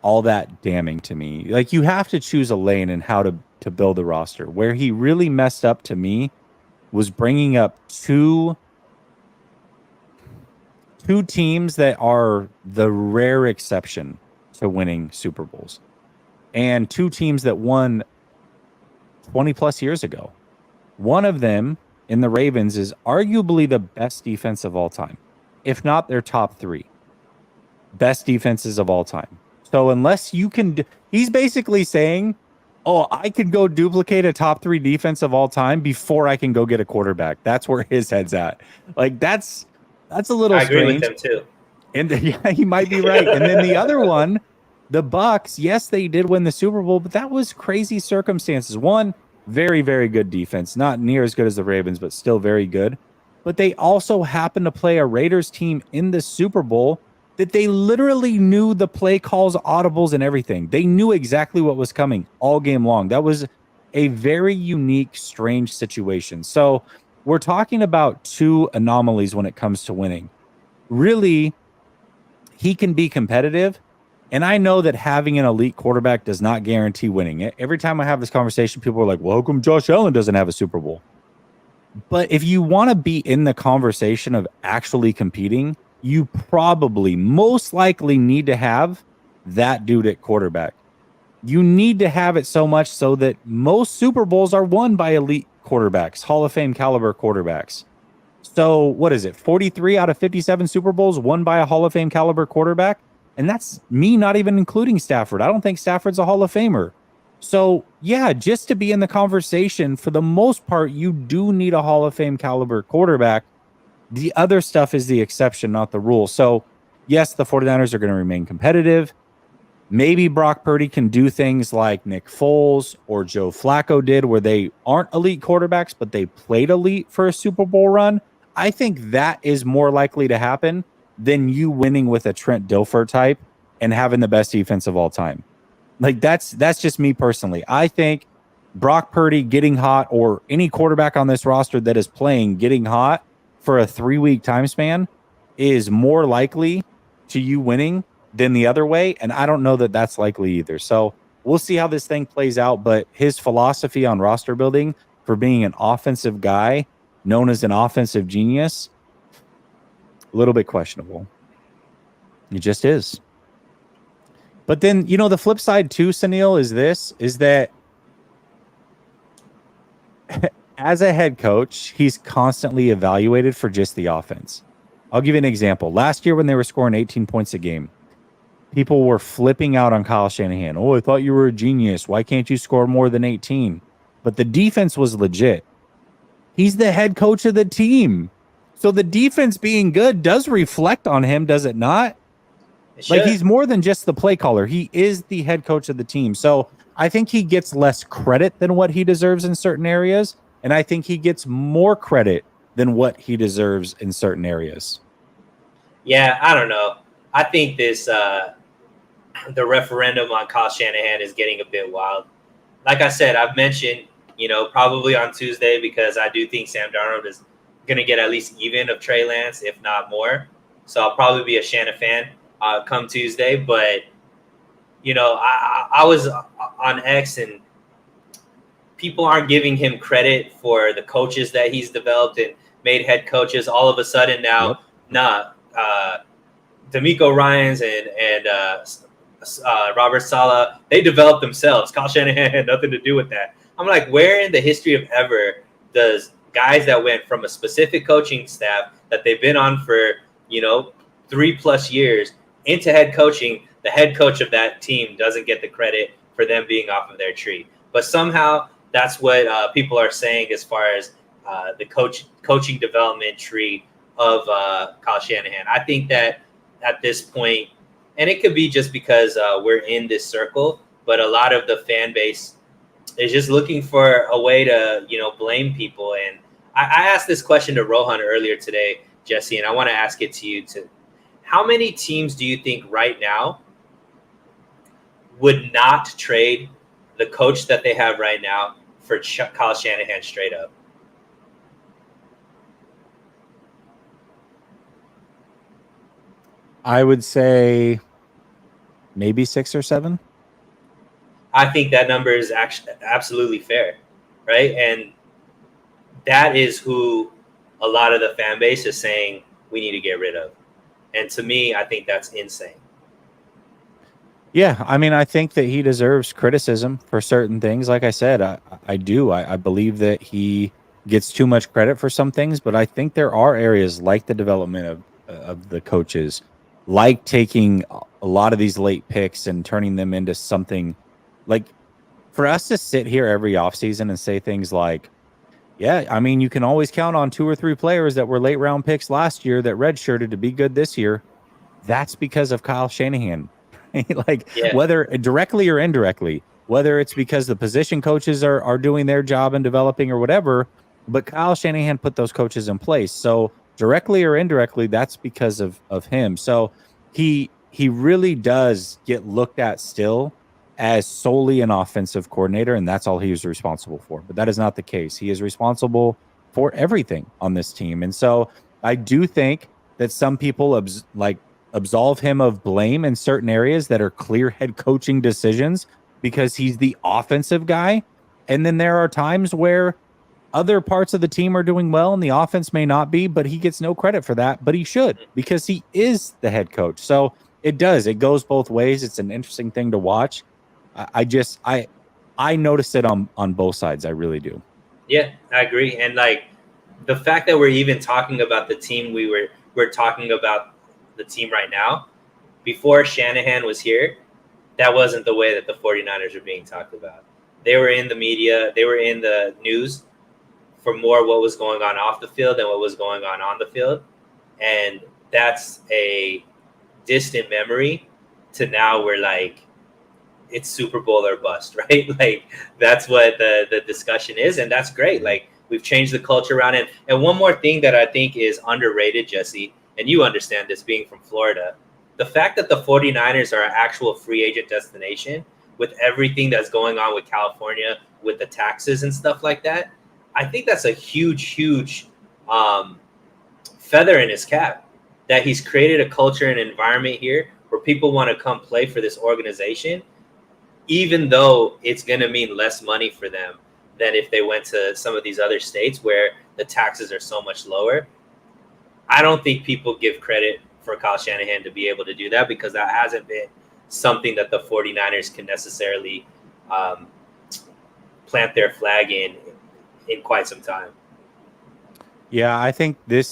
all that damning to me. Like, you have to choose a lane and how to build a roster. Where he really messed up to me was bringing up two teams that are the rare exception to winning Super Bowls, and two teams that won 20 plus years ago. One of them, in the Ravens, is arguably the best defense of all time, if not their top three best defenses of all time. So unless you can, he's basically saying, oh, I can go duplicate a top three defense of all time before I can go get a quarterback. That's where his head's at. Like, that's a little strange. I agree with him too. And yeah, he might be right. And then the other one, the Bucks, yes, they did win the Super Bowl, but that was crazy circumstances. One, very, very good defense. Not near as good as the Ravens, but still very good. But they also happened to play a Raiders team in the Super Bowl that they literally knew the play calls, audibles, and everything. They knew exactly what was coming all game long. That was a very unique, strange situation. So we're talking about two anomalies when it comes to winning. Really, he can be competitive. And I know that having an elite quarterback does not guarantee winning. Every time I have this conversation, people are like, well, how come Josh Allen doesn't have a Super Bowl? But if you want to be in the conversation of actually competing, you probably most likely need to have that dude at quarterback. You need to have it so much so that most Super Bowls are won by elite quarterbacks, Hall of Fame caliber quarterbacks. So what is it? 43 out of 57 Super Bowls won by a Hall of Fame caliber quarterback. And that's me not even including Stafford. I don't think Stafford's a Hall of Famer. So yeah, just to be in the conversation, for the most part, you do need a Hall of Fame caliber quarterback. The other stuff is the exception, not the rule. So yes, the 49ers are going to remain competitive. Maybe Brock Purdy can do things like Nick Foles or Joe Flacco did, where they aren't elite quarterbacks, but they played elite for a Super Bowl run. I think that is more likely to happen than you winning with a Trent Dilfer type and having the best defense of all time. Like, that's just me personally. I think Brock Purdy getting hot, or any quarterback on this roster that is playing getting hot for a 3-week time span, is more likely to you winning than the other way. And I don't know that that's likely either. So we'll see how this thing plays out. But his philosophy on roster building for being an offensive guy known as an offensive genius, a little bit questionable. It just is. But then, the flip side too, Sunil, is that as a head coach, he's constantly evaluated for just the offense. I'll give you an example. Last year when they were scoring 18 points a game, people were flipping out on Kyle Shanahan. Oh, I thought you were a genius. Why can't you score more than 18? But the defense was legit. He's the head coach of the team. So the defense being good does reflect on him, does it not? It Like, should. he's more than just the play caller. He is the head coach of the team. So I think he gets less credit than what he deserves in certain areas. And I think he gets more credit than what he deserves in certain areas. Yeah, I don't know. I think this the referendum on Kyle Shanahan is getting a bit wild. Like I said, I've mentioned, probably on Tuesday, because I do think Sam Darnold is going to get at least even of Trey Lance, if not more. So I'll probably be a Shanahan fan come Tuesday. But I was on X, and people aren't giving him credit for the coaches that he's developed and made head coaches. All of a sudden Yep. now, D'Amico Ryans and Robert Saleh, they developed themselves. Kyle Shanahan had nothing to do with that. I'm like, where in the history of ever does guys that went from a specific coaching staff that they've been on for 3+ years into head coaching, the head coach of that team doesn't get the credit for them being off of their tree? But somehow that's what people are saying as far as the coaching development tree of Kyle Shanahan. I think that at this point, and it could be just because we're in this circle, but a lot of the fan base is just looking for a way to blame people. And I asked this question to Rohan earlier today, Jesse, and I want to ask it to you too. How many teams do you think right now would not trade the coach that they have right now for Kyle Shanahan straight up? I would say maybe 6 or 7. I think that number is actually absolutely fair, right? And that is who a lot of the fan base is saying we need to get rid of. And to me, I think that's insane. Yeah, I mean, I think that he deserves criticism for certain things. Like I said, I do. I believe that he gets too much credit for some things, but I think there are areas like the development of the coaches, like taking a lot of these late picks and turning them into something like, for us to sit here every offseason and say things like, yeah, I mean, you can always count on 2 or 3 players that were late round picks last year that redshirted to be good this year. That's because of Kyle Shanahan. Like, Yeah. whether directly or indirectly, whether it's because the position coaches are doing their job and developing or whatever, but Kyle Shanahan put those coaches in place. So directly or indirectly, that's because of him. So he really does get looked at still as solely an offensive coordinator, and that's all he was responsible for. But that is not the case. He is responsible for everything on this team. And so I do think that some people absolve him of blame in certain areas that are clear head coaching decisions because he's the offensive guy. And then there are times where other parts of the team are doing well and the offense may not be, but he gets no credit for that, but he should because he is the head coach. So it goes both ways. It's an interesting thing to watch. I noticed it on both sides. I really do. Yeah, I agree. And like the fact that we're even talking about the team we're talking about the team right now, before Shanahan was here, that wasn't the way that the 49ers are being talked about. They were in the media, they were in the news for more what was going on off the field than what was going on the field. And that's a distant memory to now we're like, it's Super Bowl or bust, right? Like that's what the discussion is, and that's great. Like we've changed the culture around it. And one more thing that I think is underrated, Jesse, and you understand this being from Florida, the fact that the 49ers are an actual free agent destination with everything that's going on with California, with the taxes and stuff like that, I think that's a huge feather in his cap that he's created a culture and environment here where people want to come play for this organization, even though it's going to mean less money for them than if they went to some of these other states where the taxes are so much lower. I don't think people give credit for Kyle Shanahan to be able to do that because that hasn't been something that the 49ers can necessarily plant their flag in quite some time. Yeah, I think it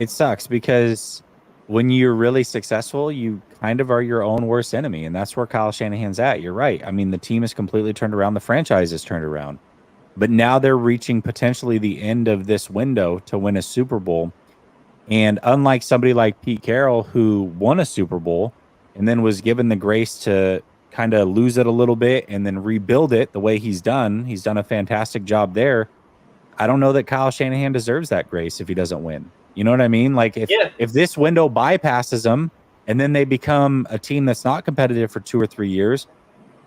sucks because when you're really successful, you kind of are your own worst enemy. And that's where Kyle Shanahan's at. You're right. I mean, the team is completely turned around. The franchise is turned around. But now they're reaching potentially the end of this window to win a Super Bowl. And unlike somebody like Pete Carroll, who won a Super Bowl and then was given the grace to kind of lose it a little bit and then rebuild it the way he's done a fantastic job there. I don't know that Kyle Shanahan deserves that grace if he doesn't win. You know what I mean? Like Yeah, if this window bypasses them and then they become a team that's not competitive for 2 or 3 years,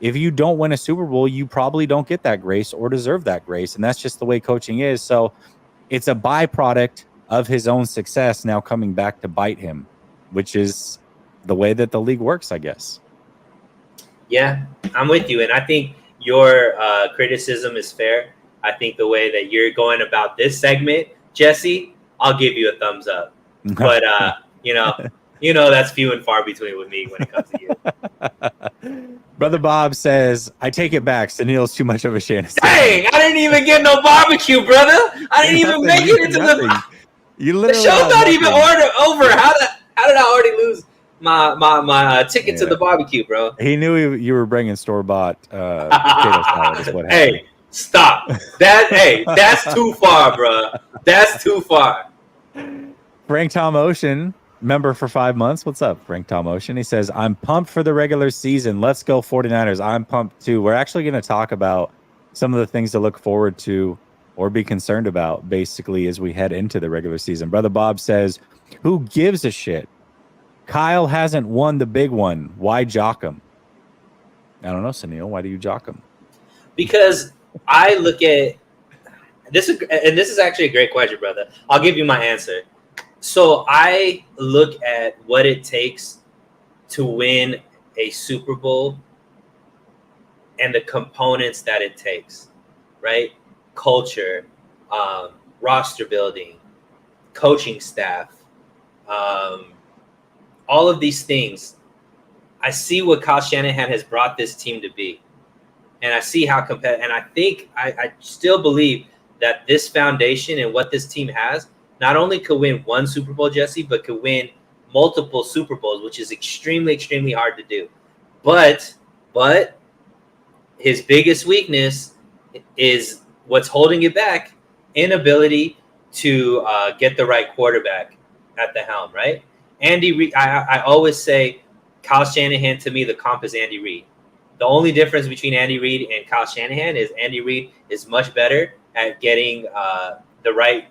if you don't win a Super Bowl, you probably don't get that grace or deserve that grace. And that's just the way coaching is. So it's a byproduct of his own success now coming back to bite him, which is the way that the league works, I guess. yeah, I'm with you, and I think your criticism is fair. I think the way that you're going about this segment, Jesse, I'll give you a thumbs up. But you know that's few and far between with me when it comes to you. Brother Bob says, I take it back. Sunil's too much of a Shanahan. Dang, I didn't even get no barbecue, brother. I didn't even make it into the show's not even over. How did I already lose my ticket to the barbecue, bro? He knew you were bringing store-bought potato salad is what happened. Hey, stop. That's too far, bro. That's too far. Frank Tom Ocean, member for 5 months. What's up, Frank Tom Ocean? He says, I'm pumped for the regular season. Let's go 49ers. I'm pumped too. We're actually going to talk about some of the things to look forward to or be concerned about, basically, as we head into the regular season. Brother Bob says, who gives a shit? Kyle hasn't won the big one. Why jock him? I don't know, Sunil. Why do you jock him? Because I look at this, and this is actually a great question, brother. I'll give you my answer. So I look at what it takes to win a Super Bowl and the components that it takes, right? Culture, roster building, coaching staff, all of these things. I see what Kyle Shanahan has brought this team to be. And I see how competitive, and I think I still believe that this foundation and what this team has not only could win one Super Bowl, Jesse, but could win multiple Super Bowls, which is extremely, extremely hard to do. But his biggest weakness is what's holding it back: inability to get the right quarterback at the helm, right? Andy Reid, I always say Kyle Shanahan, to me, the comp is Andy Reid. The only difference between Andy Reid and Kyle Shanahan is Andy Reid is much better at getting the right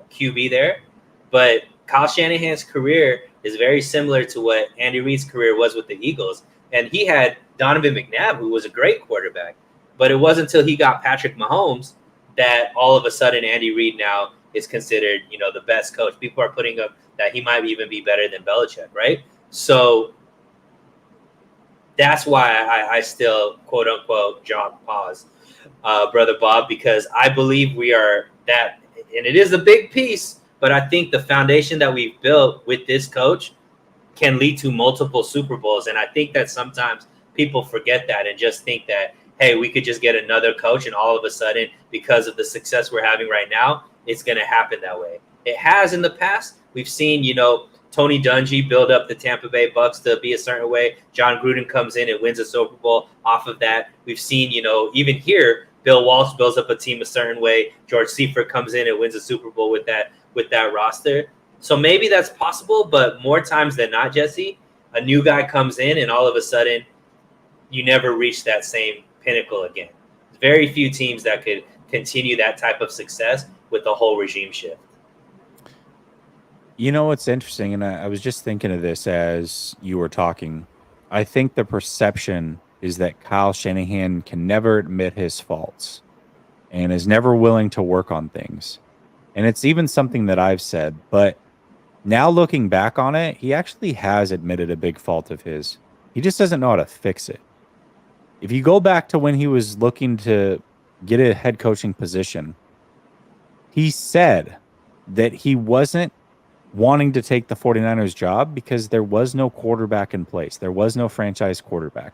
QB there. But Kyle Shanahan's career is very similar to what Andy Reid's career was with the Eagles. And he had Donovan McNabb, who was a great quarterback. But it wasn't until he got Patrick Mahomes that all of a sudden Andy Reid now is considered, the best coach. People are putting up that he might even be better than Belichick, right? So that's why I still, quote unquote, pause, Brother Bob, because I believe we are that, and it is a big piece, but I think the foundation that we've built with this coach can lead to multiple Super Bowls. And I think that sometimes people forget that and just think that, hey, we could just get another coach and all of a sudden, because of the success we're having right now, it's going to happen that way. It has in the past. We've seen, Tony Dungy build up the Tampa Bay Bucks to be a certain way. John Gruden comes in and wins a Super Bowl off of that. We've seen, even here, Bill Walsh builds up a team a certain way. George Seifert comes in and wins a Super Bowl with that roster. So maybe that's possible, but more times than not, Jesse, a new guy comes in and all of a sudden you never reach that same pinnacle again. Very few teams that could continue that type of success with the whole regime shift. What's interesting, and I was just thinking of this as you were talking. I think the perception is that Kyle Shanahan can never admit his faults and is never willing to work on things. And it's even something that I've said, but now looking back on it, he actually has admitted a big fault of his. He just doesn't know how to fix it. If you go back to when he was looking to get a head coaching position, he said that he wasn't wanting to take the 49ers job because there was no quarterback in place. There was no franchise quarterback.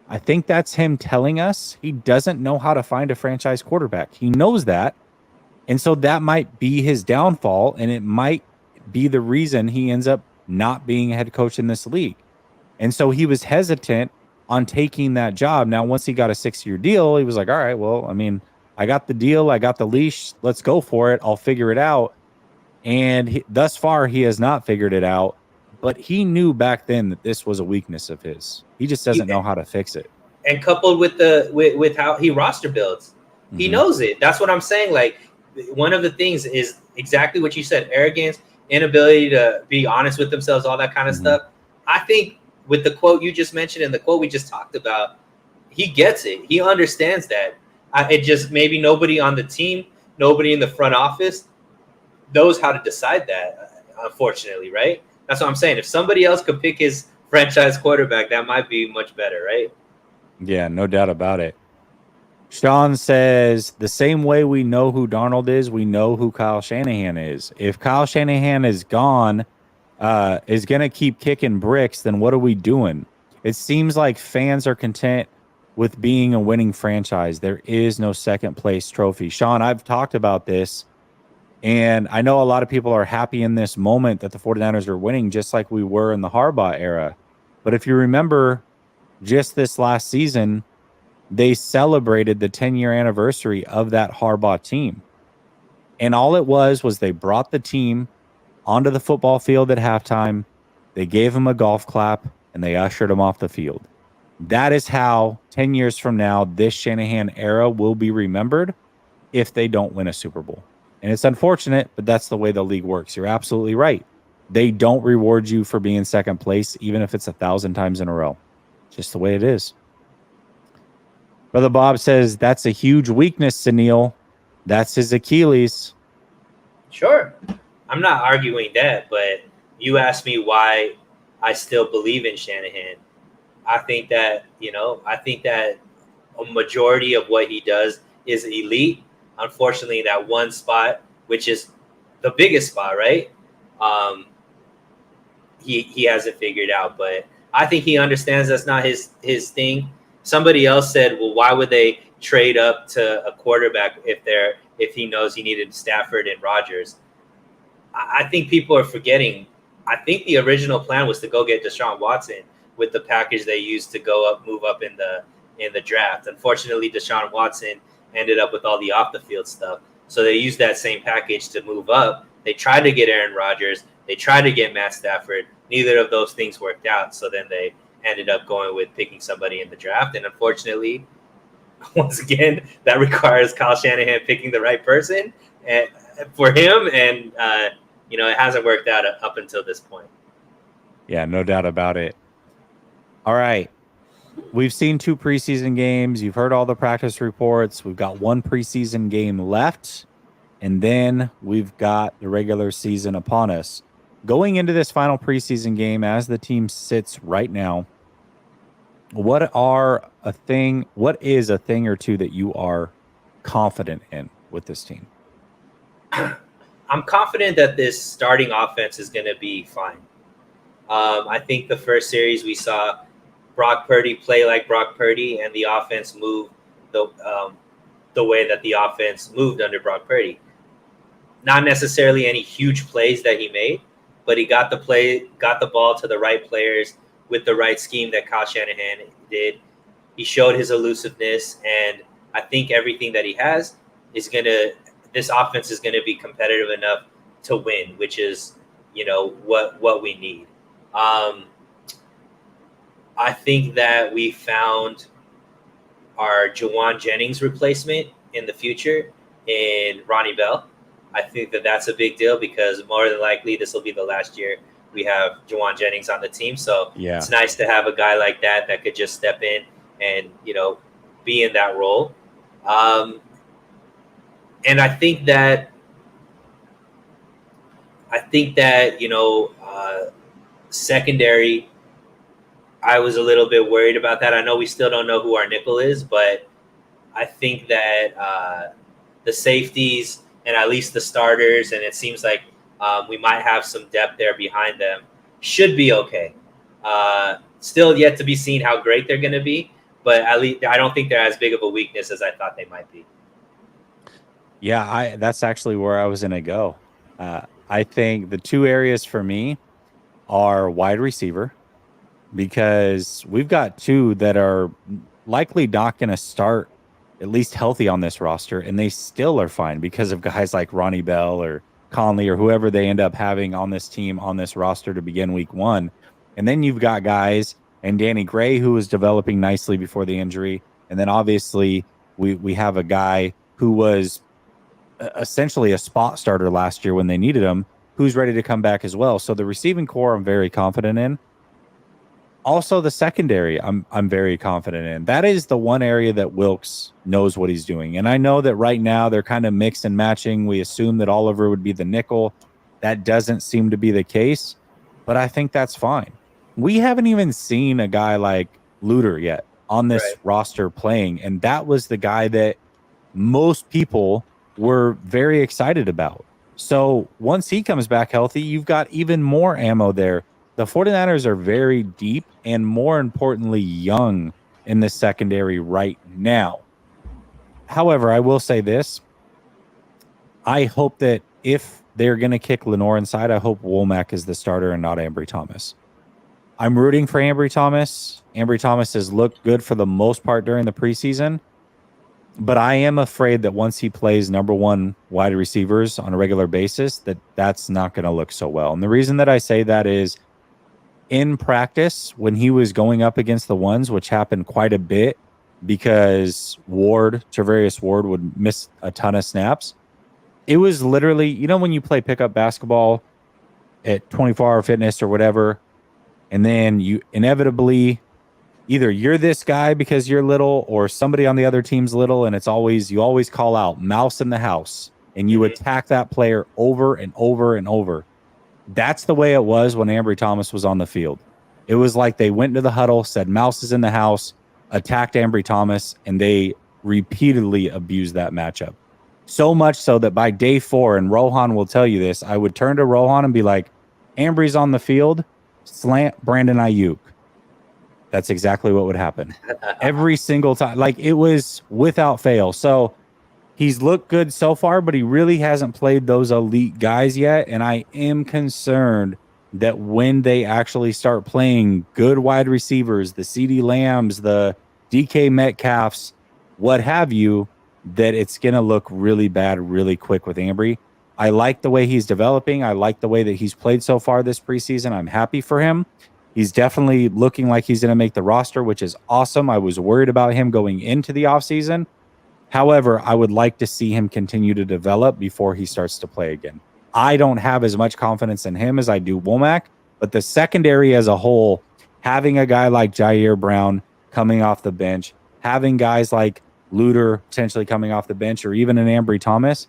I think that's him telling us he doesn't know how to find a franchise quarterback. He knows that. And so that might be his downfall, and it might be the reason he ends up not being a head coach in this league. And so he was hesitant on taking that job. Now, once he got a 6-year deal, he was like, all right, well, I got the deal. I got the leash. Let's go for it. I'll figure it out. And thus far, he has not figured it out. But he knew back then that this was a weakness of his. He just doesn't know how to fix it. And coupled with with how he roster builds, he knows it. That's what I'm saying. Like, one of the things is exactly what you said: arrogance, inability to be honest with themselves, all that kind of stuff. I think with the quote you just mentioned and the quote we just talked about, he gets it. He understands that. It just maybe nobody on the team, nobody in the front office knows how to decide that, unfortunately, right? That's what I'm saying. If somebody else could pick his franchise quarterback, that might be much better, right? Yeah, no doubt about it. Sean says the same way we know who Darnold is, we know who Kyle Shanahan is. If Kyle Shanahan is gone, is going to keep kicking bricks, then what are we doing? It seems like fans are content with being a winning franchise. There is no second place trophy. Sean, I've talked about this, and I know a lot of people are happy in this moment that the 49ers are winning, just like we were in the Harbaugh era. But if you remember, just this last season, they celebrated the 10-year anniversary of that Harbaugh team. And all it was they brought the team onto the football field at halftime. They gave him a golf clap and they ushered him off the field. That is how 10 years from now, this Shanahan era will be remembered if they don't win a Super Bowl. And it's unfortunate, but that's the way the league works. You're absolutely right. They don't reward you for being second place, even if it's 1,000 times in a row. Just the way it is. Brother Bob says that's a huge weakness, Sunil. That's his Achilles. Sure. I'm not arguing that, but you asked me why I still believe in Shanahan. I think that a majority of what he does is elite. Unfortunately, that one spot, which is the biggest spot, right? He hasn't figured out, but I think he understands that's not his thing. Somebody else said, well, why would they trade up to a quarterback if he knows he needed Stafford and Rodgers? I think people are forgetting. I think the original plan was to go get Deshaun Watson with the package they used to move up in the draft. Unfortunately, Deshaun Watson ended up with all the off the field stuff. So they used that same package to move up. They tried to get Aaron Rodgers. They tried to get Matt Stafford. Neither of those things worked out. So then they ended up going with picking somebody in the draft. And unfortunately, once again, that requires Kyle Shanahan picking the right person for him. And, it hasn't worked out up until this point. Yeah, no doubt about it. All right. We've seen 2 preseason games. You've heard all the practice reports. We've got 1 preseason game left. And then we've got the regular season upon us. Going into this final preseason game, as the team sits right now, what is a thing or two that you are confident in with this team? I'm confident that this starting offense is going to be fine. I think the first series we saw Brock Purdy play like Brock Purdy, and the offense moved the way that the offense moved under Brock Purdy. Not necessarily any huge plays that he made, but he got the ball to the right players with the right scheme that Kyle Shanahan did. He showed his elusiveness, and I think everything that he has this offense is gonna be competitive enough to win, which is what we need. I think that we found our Juwan Jennings replacement in the future in Ronnie Bell. I think that that's a big deal because more than likely this will be the last year we have Juwan Jennings on the team. So It's nice to have a guy like that could just step in and, be in that role. And I think that secondary, I was a little bit worried about that. I know we still don't know who our nickel is, but I think that the safeties and at least the starters, and it seems like we might have some depth there behind them, should be okay. Still yet to be seen how great they're going to be, but at least I don't think they're as big of a weakness as I thought they might be. Yeah, that's actually where I was going to go. I think the 2 areas for me are wide receiver, because we've got 2 that are likely not going to start at least healthy on this roster, and they still are fine because of guys like Ronnie Bell or Conley or whoever they end up having on this team, on this roster to begin week 1. And then you've got guys and Danny Gray, who was developing nicely before the injury. And then obviously we have a guy who was essentially a spot starter last year when they needed him, who's ready to come back as well. So the receiving core I'm very confident in. Also, the secondary, I'm very confident in. That is the one area that Wilkes knows what he's doing. And I know that right now they're kind of mixed and matching. We assume that Oliver would be the nickel. That doesn't seem to be the case, but I think that's fine. We haven't even seen a guy like Luter yet on this roster playing, and that was the guy that most people were very excited about. So once he comes back healthy, you've got even more ammo there. The 49ers are very deep and, more importantly, young in the secondary right now. However, I will say this. I hope that if they're going to kick Lenore inside, I hope Womack is the starter and not Ambry Thomas. I'm rooting for Ambry Thomas. Ambry Thomas has looked good for the most part during the preseason, but I am afraid that once he plays number 1 wide receivers on a regular basis, that's not going to look so well. And the reason that I say that is, in practice, when he was going up against the ones, which happened quite a bit because Travarius Ward would miss a ton of snaps. It was literally, when you play pickup basketball at 24-hour fitness or whatever, and then you inevitably, either you're this guy because you're little or somebody on the other team's little, and you always call out mouse in the house, and you attack that player over and over and over. That's the way it was when Ambry Thomas was on the field. It was like they went into the huddle, said mouse is in the house, attacked Ambry Thomas, and they repeatedly abused that matchup. So much so that by day 4, and Rohan will tell you this, I would turn to Rohan and be like, Ambry's on the field, slant Brandon Ayuk. That's exactly what would happen. Every single time. Like, it was without fail. So he's looked good so far, but he really hasn't played those elite guys yet. And I am concerned that when they actually start playing good wide receivers, the CeeDee Lambs, the DK Metcalfs, what have you, that it's going to look really bad really quick with Ambry. I like the way he's developing. I like the way that he's played so far this preseason. I'm happy for him. He's definitely looking like he's going to make the roster, which is awesome. I was worried about him going into the offseason. However, I would like to see him continue to develop before he starts to play again. I don't have as much confidence in him as I do Womack, but the secondary as a whole, having a guy like Jair Brown coming off the bench, having guys like Luter potentially coming off the bench, or even an Ambry Thomas,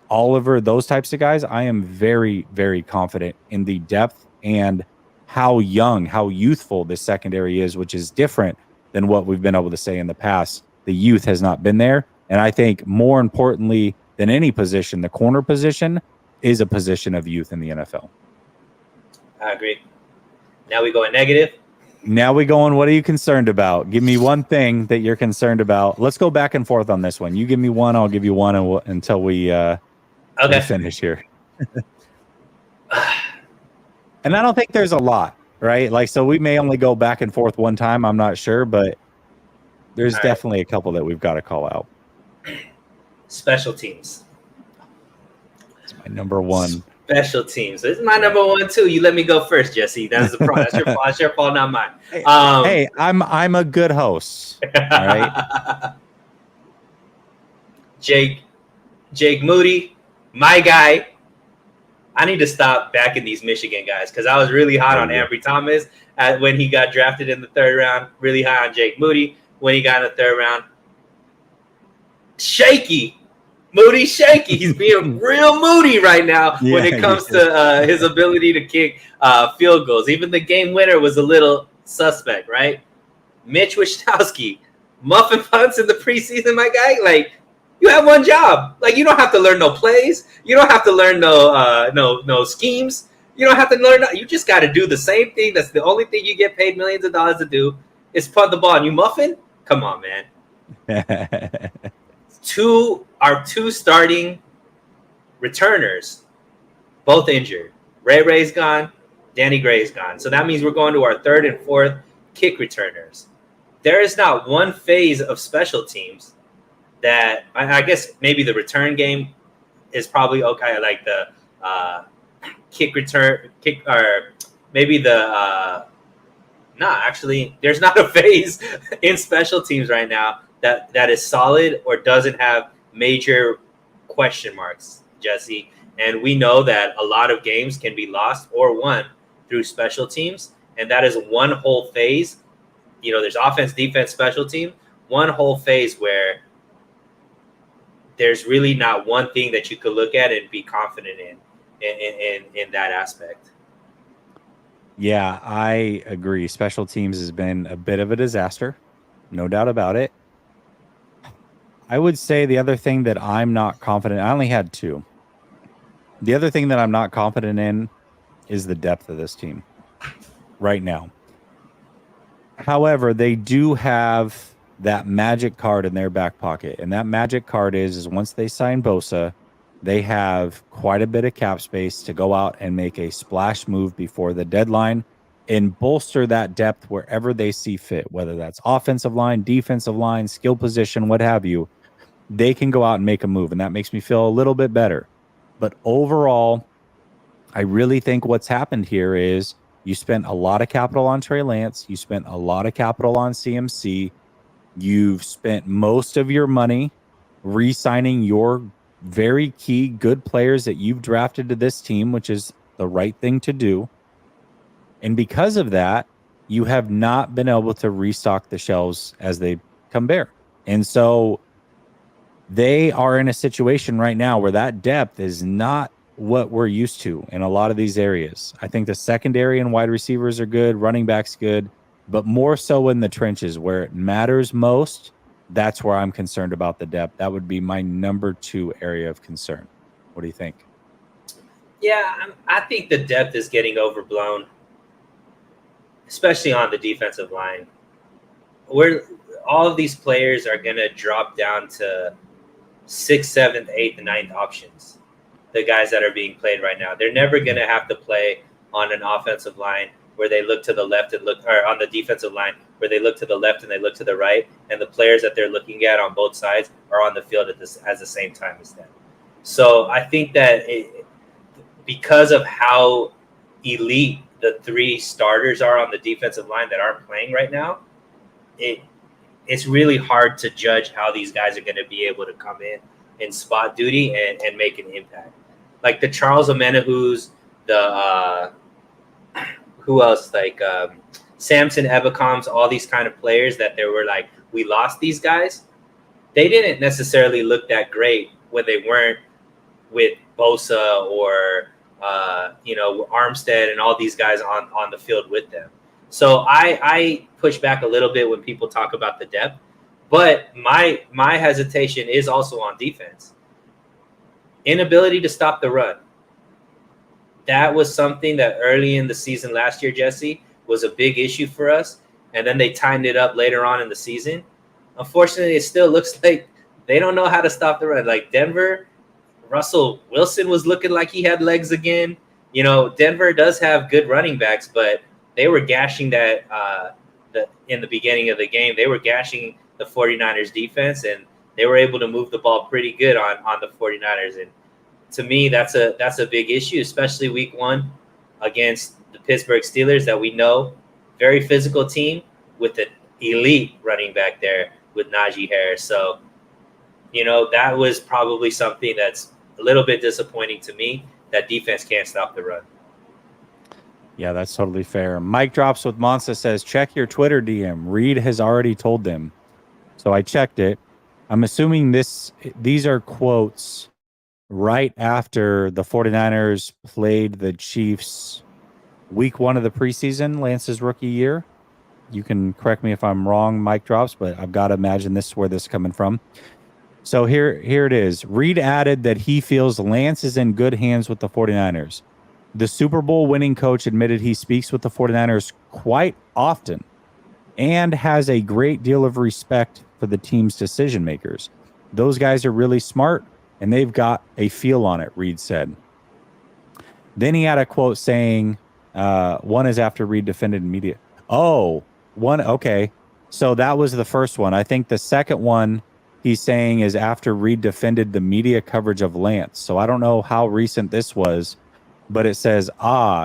Oliver, those types of guys, I am very, very confident in the depth and how young, how youthful this secondary is, which is different than what we've been able to say in the past. The youth has not been there. And I think more importantly than any position, the corner position is a position of youth in the NFL. I agree. Now we go in negative. Now we go on, what are you concerned about? Give me one thing that you're concerned about. Let's go back and forth on this one. You give me one, I'll give you one until we finish here. And I don't think there's a lot, right? Like, so we may only go back and forth one time. I'm not sure, but there's definitely a couple that we've got to call out. Special teams. It's my number one. Special teams. This is my number one too. You let me go first, Jesse. That's the problem. That's your fault. That's your fault, not mine. Hey, I'm a good host. All right. Jake Moody, my guy. I need to stop backing these Michigan guys because I was really hot on Ambry Thomas when he got drafted in the 3rd round. Really high on Jake Moody when he got in the 3rd round. Shaky. Moody shaky. He's being real moody right now when it comes to his ability to kick field goals. Even the game winner was a little suspect, right? Mitch Wishnowsky, muffin punts in the preseason, my guy. Like, you have one job. Like, you don't have to learn no plays. You don't have to learn no schemes. You don't have to learn. You just got to do the same thing. That's the only thing you get paid millions of dollars to do is punt the ball. And you muffin? Come on, man. Our two starting returners, both injured. Ray's gone. Danny Gray's gone. So that means we're going to our 3rd and 4th kick returners. There is not one phase of special teams that I guess maybe the return game is probably okay. Like uh, kick return, kick, or maybe actually, there's not a phase in special teams right now that is solid or doesn't have major question marks, Jesse. And we know that a lot of games can be lost or won through special teams, and that is one whole phase. There's offense, defense, special team, one whole phase where there's really not one thing that you could look at and be confident in that aspect. Yeah, I agree. Special teams has been a bit of a disaster, no doubt about it. I would say the other thing that I'm not confident, I only had two. The other thing that I'm not confident in is the depth of this team right now. However, they do have that magic card in their back pocket. And that magic card is once they sign Bosa, they have quite a bit of cap space to go out and make a splash move before the deadline and bolster that depth wherever they see fit, whether that's offensive line, defensive line, skill position, what have you. They can go out and make a move. And that makes me feel a little bit better. But overall, I really think what's happened here is you spent a lot of capital on Trey Lance. You spent a lot of capital on CMC. You've spent most of your money re-signing your very key good players that you've drafted to this team, which is the right thing to do. And because of that, you have not been able to restock the shelves as they come bare. And so they are in a situation right now where that depth is not what we're used to in a lot of these areas. I think the secondary and wide receivers are good, running backs good, but more so in the trenches where it matters most. That's where I'm concerned about the depth. That would be my number 2 area of concern. What do you think? Yeah, I think the depth is getting overblown, especially on the defensive line. Where all of these players are going to drop down to 6th, 7th, 8th, and 9th options. The guys that are being played right now, they're never going to have to play on an offensive line where they look to the left and or on the defensive line where they look to the left and they look to the right, and the players that they're looking at on both sides are on the field at the same time as them. So I think that because of how elite the 3 starters are on the defensive line that aren't playing right now, it's really hard to judge how these guys are going to be able to come in spot duty and make an impact. Like the Charles Omenahus, the who else? Like Samson Ebacoms, all these kind of players that they were like, we lost these guys. They didn't necessarily look that great when they weren't with Bosa or Armstead and all these guys on the field with them. So I push back a little bit when people talk about the depth, but my hesitation is also on defense. Inability to stop the run. That was something that early in the season last year, Jesse, was a big issue for us, and then they tightened it up later on in the season. Unfortunately, it still looks like they don't know how to stop the run. Like Denver, Russell Wilson was looking like he had legs again. Denver does have good running backs, but they were gashing that in the beginning of the game. They were gashing the 49ers defense, and they were able to move the ball pretty good on the 49ers. And to me, that's a big issue, especially week 1 against the Pittsburgh Steelers that we know, very physical team with an elite running back there with Najee Harris. So, that was probably something that's a little bit disappointing to me, that defense can't stop the run. Yeah, that's totally fair. Mike Drops with Monza says, check your Twitter DM. Reed has already told them. So I checked it. I'm assuming these are quotes right after the 49ers played the Chiefs week 1 of the preseason, Lance's rookie year. You can correct me if I'm wrong, Mike Drops, but I've got to imagine this is where this is coming from. So here it is. Reed added that he feels Lance is in good hands with the 49ers. The Super Bowl winning coach admitted he speaks with the 49ers quite often and has a great deal of respect for the team's decision makers. Those guys are really smart and they've got a feel on it, Reed said. Then he had a quote saying, one is after Reed defended in media. Oh, one. Okay. So that was the first one. I think the second one he's saying is after Reed defended the media coverage of Lance. So I don't know how recent this was, but it says,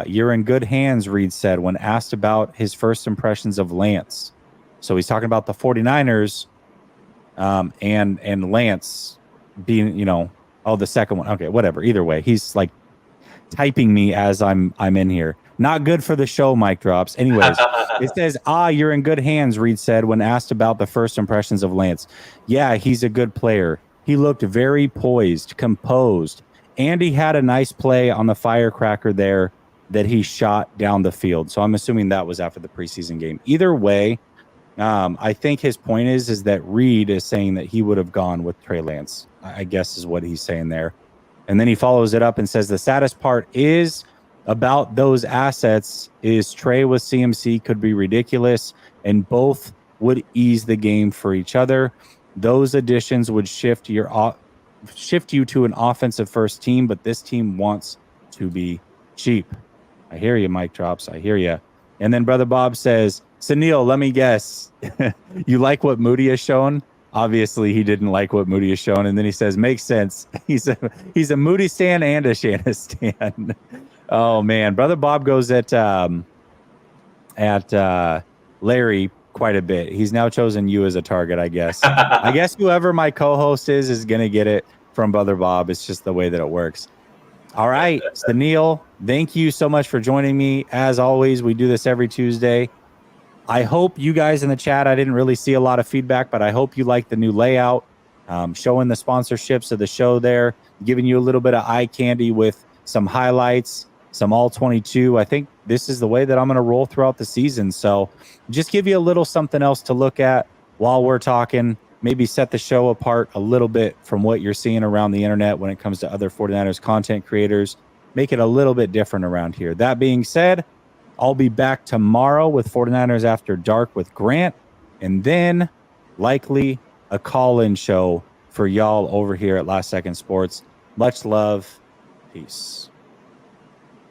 you're in good hands, Reed said when asked about his first impressions of Lance. So he's talking about the 49ers and Lance being, the second one. Okay, whatever. Either way, he's like typing me as I'm in here. Not good for the show, mic drops. Anyways, it says, you're in good hands, Reed said when asked about the first impressions of Lance. Yeah, he's a good player. He looked very poised, composed, and he had a nice play on the firecracker there that he shot down the field. So I'm assuming that was after the preseason game. Either way, I think his point is that Reed is saying that he would have gone with Trey Lance, I guess is what he's saying there. And then he follows it up and says the saddest part is about those assets is Trey with CMC could be ridiculous and both would ease the game for each other. Those additions would shift you to an offensive first team, but this team wants to be cheap. I hear you, mic drops. I hear you. And then Brother Bob says, Sunil, let me guess. You like what Moody has shown? Obviously, he didn't like what Moody has shown. And then he says, makes sense. He's a Moody stan and a Shanna stan. Oh, man. Brother Bob goes at Larry quite a bit. He's now chosen you as a target, I guess. I guess whoever my co-host is going to get it from Brother Bob. It's just the way that it works. All right, Sunil, thank you so much for joining me. As always, we do this every Tuesday. I hope you guys in the chat, I didn't really see a lot of feedback, but I hope you like the new layout, showing the sponsorships of the show there, giving you a little bit of eye candy with some highlights, some all 22. I think this is the way that I'm going to roll throughout the season. So just give you a little something else to look at while we're talking, maybe set the show apart a little bit from what you're seeing around the internet when it comes to other 49ers content creators, make it a little bit different around here. That being said, I'll be back tomorrow with 49ers After Dark with Grant, and then likely a call-in show for y'all over here at Last Second Sports. Much love. Peace.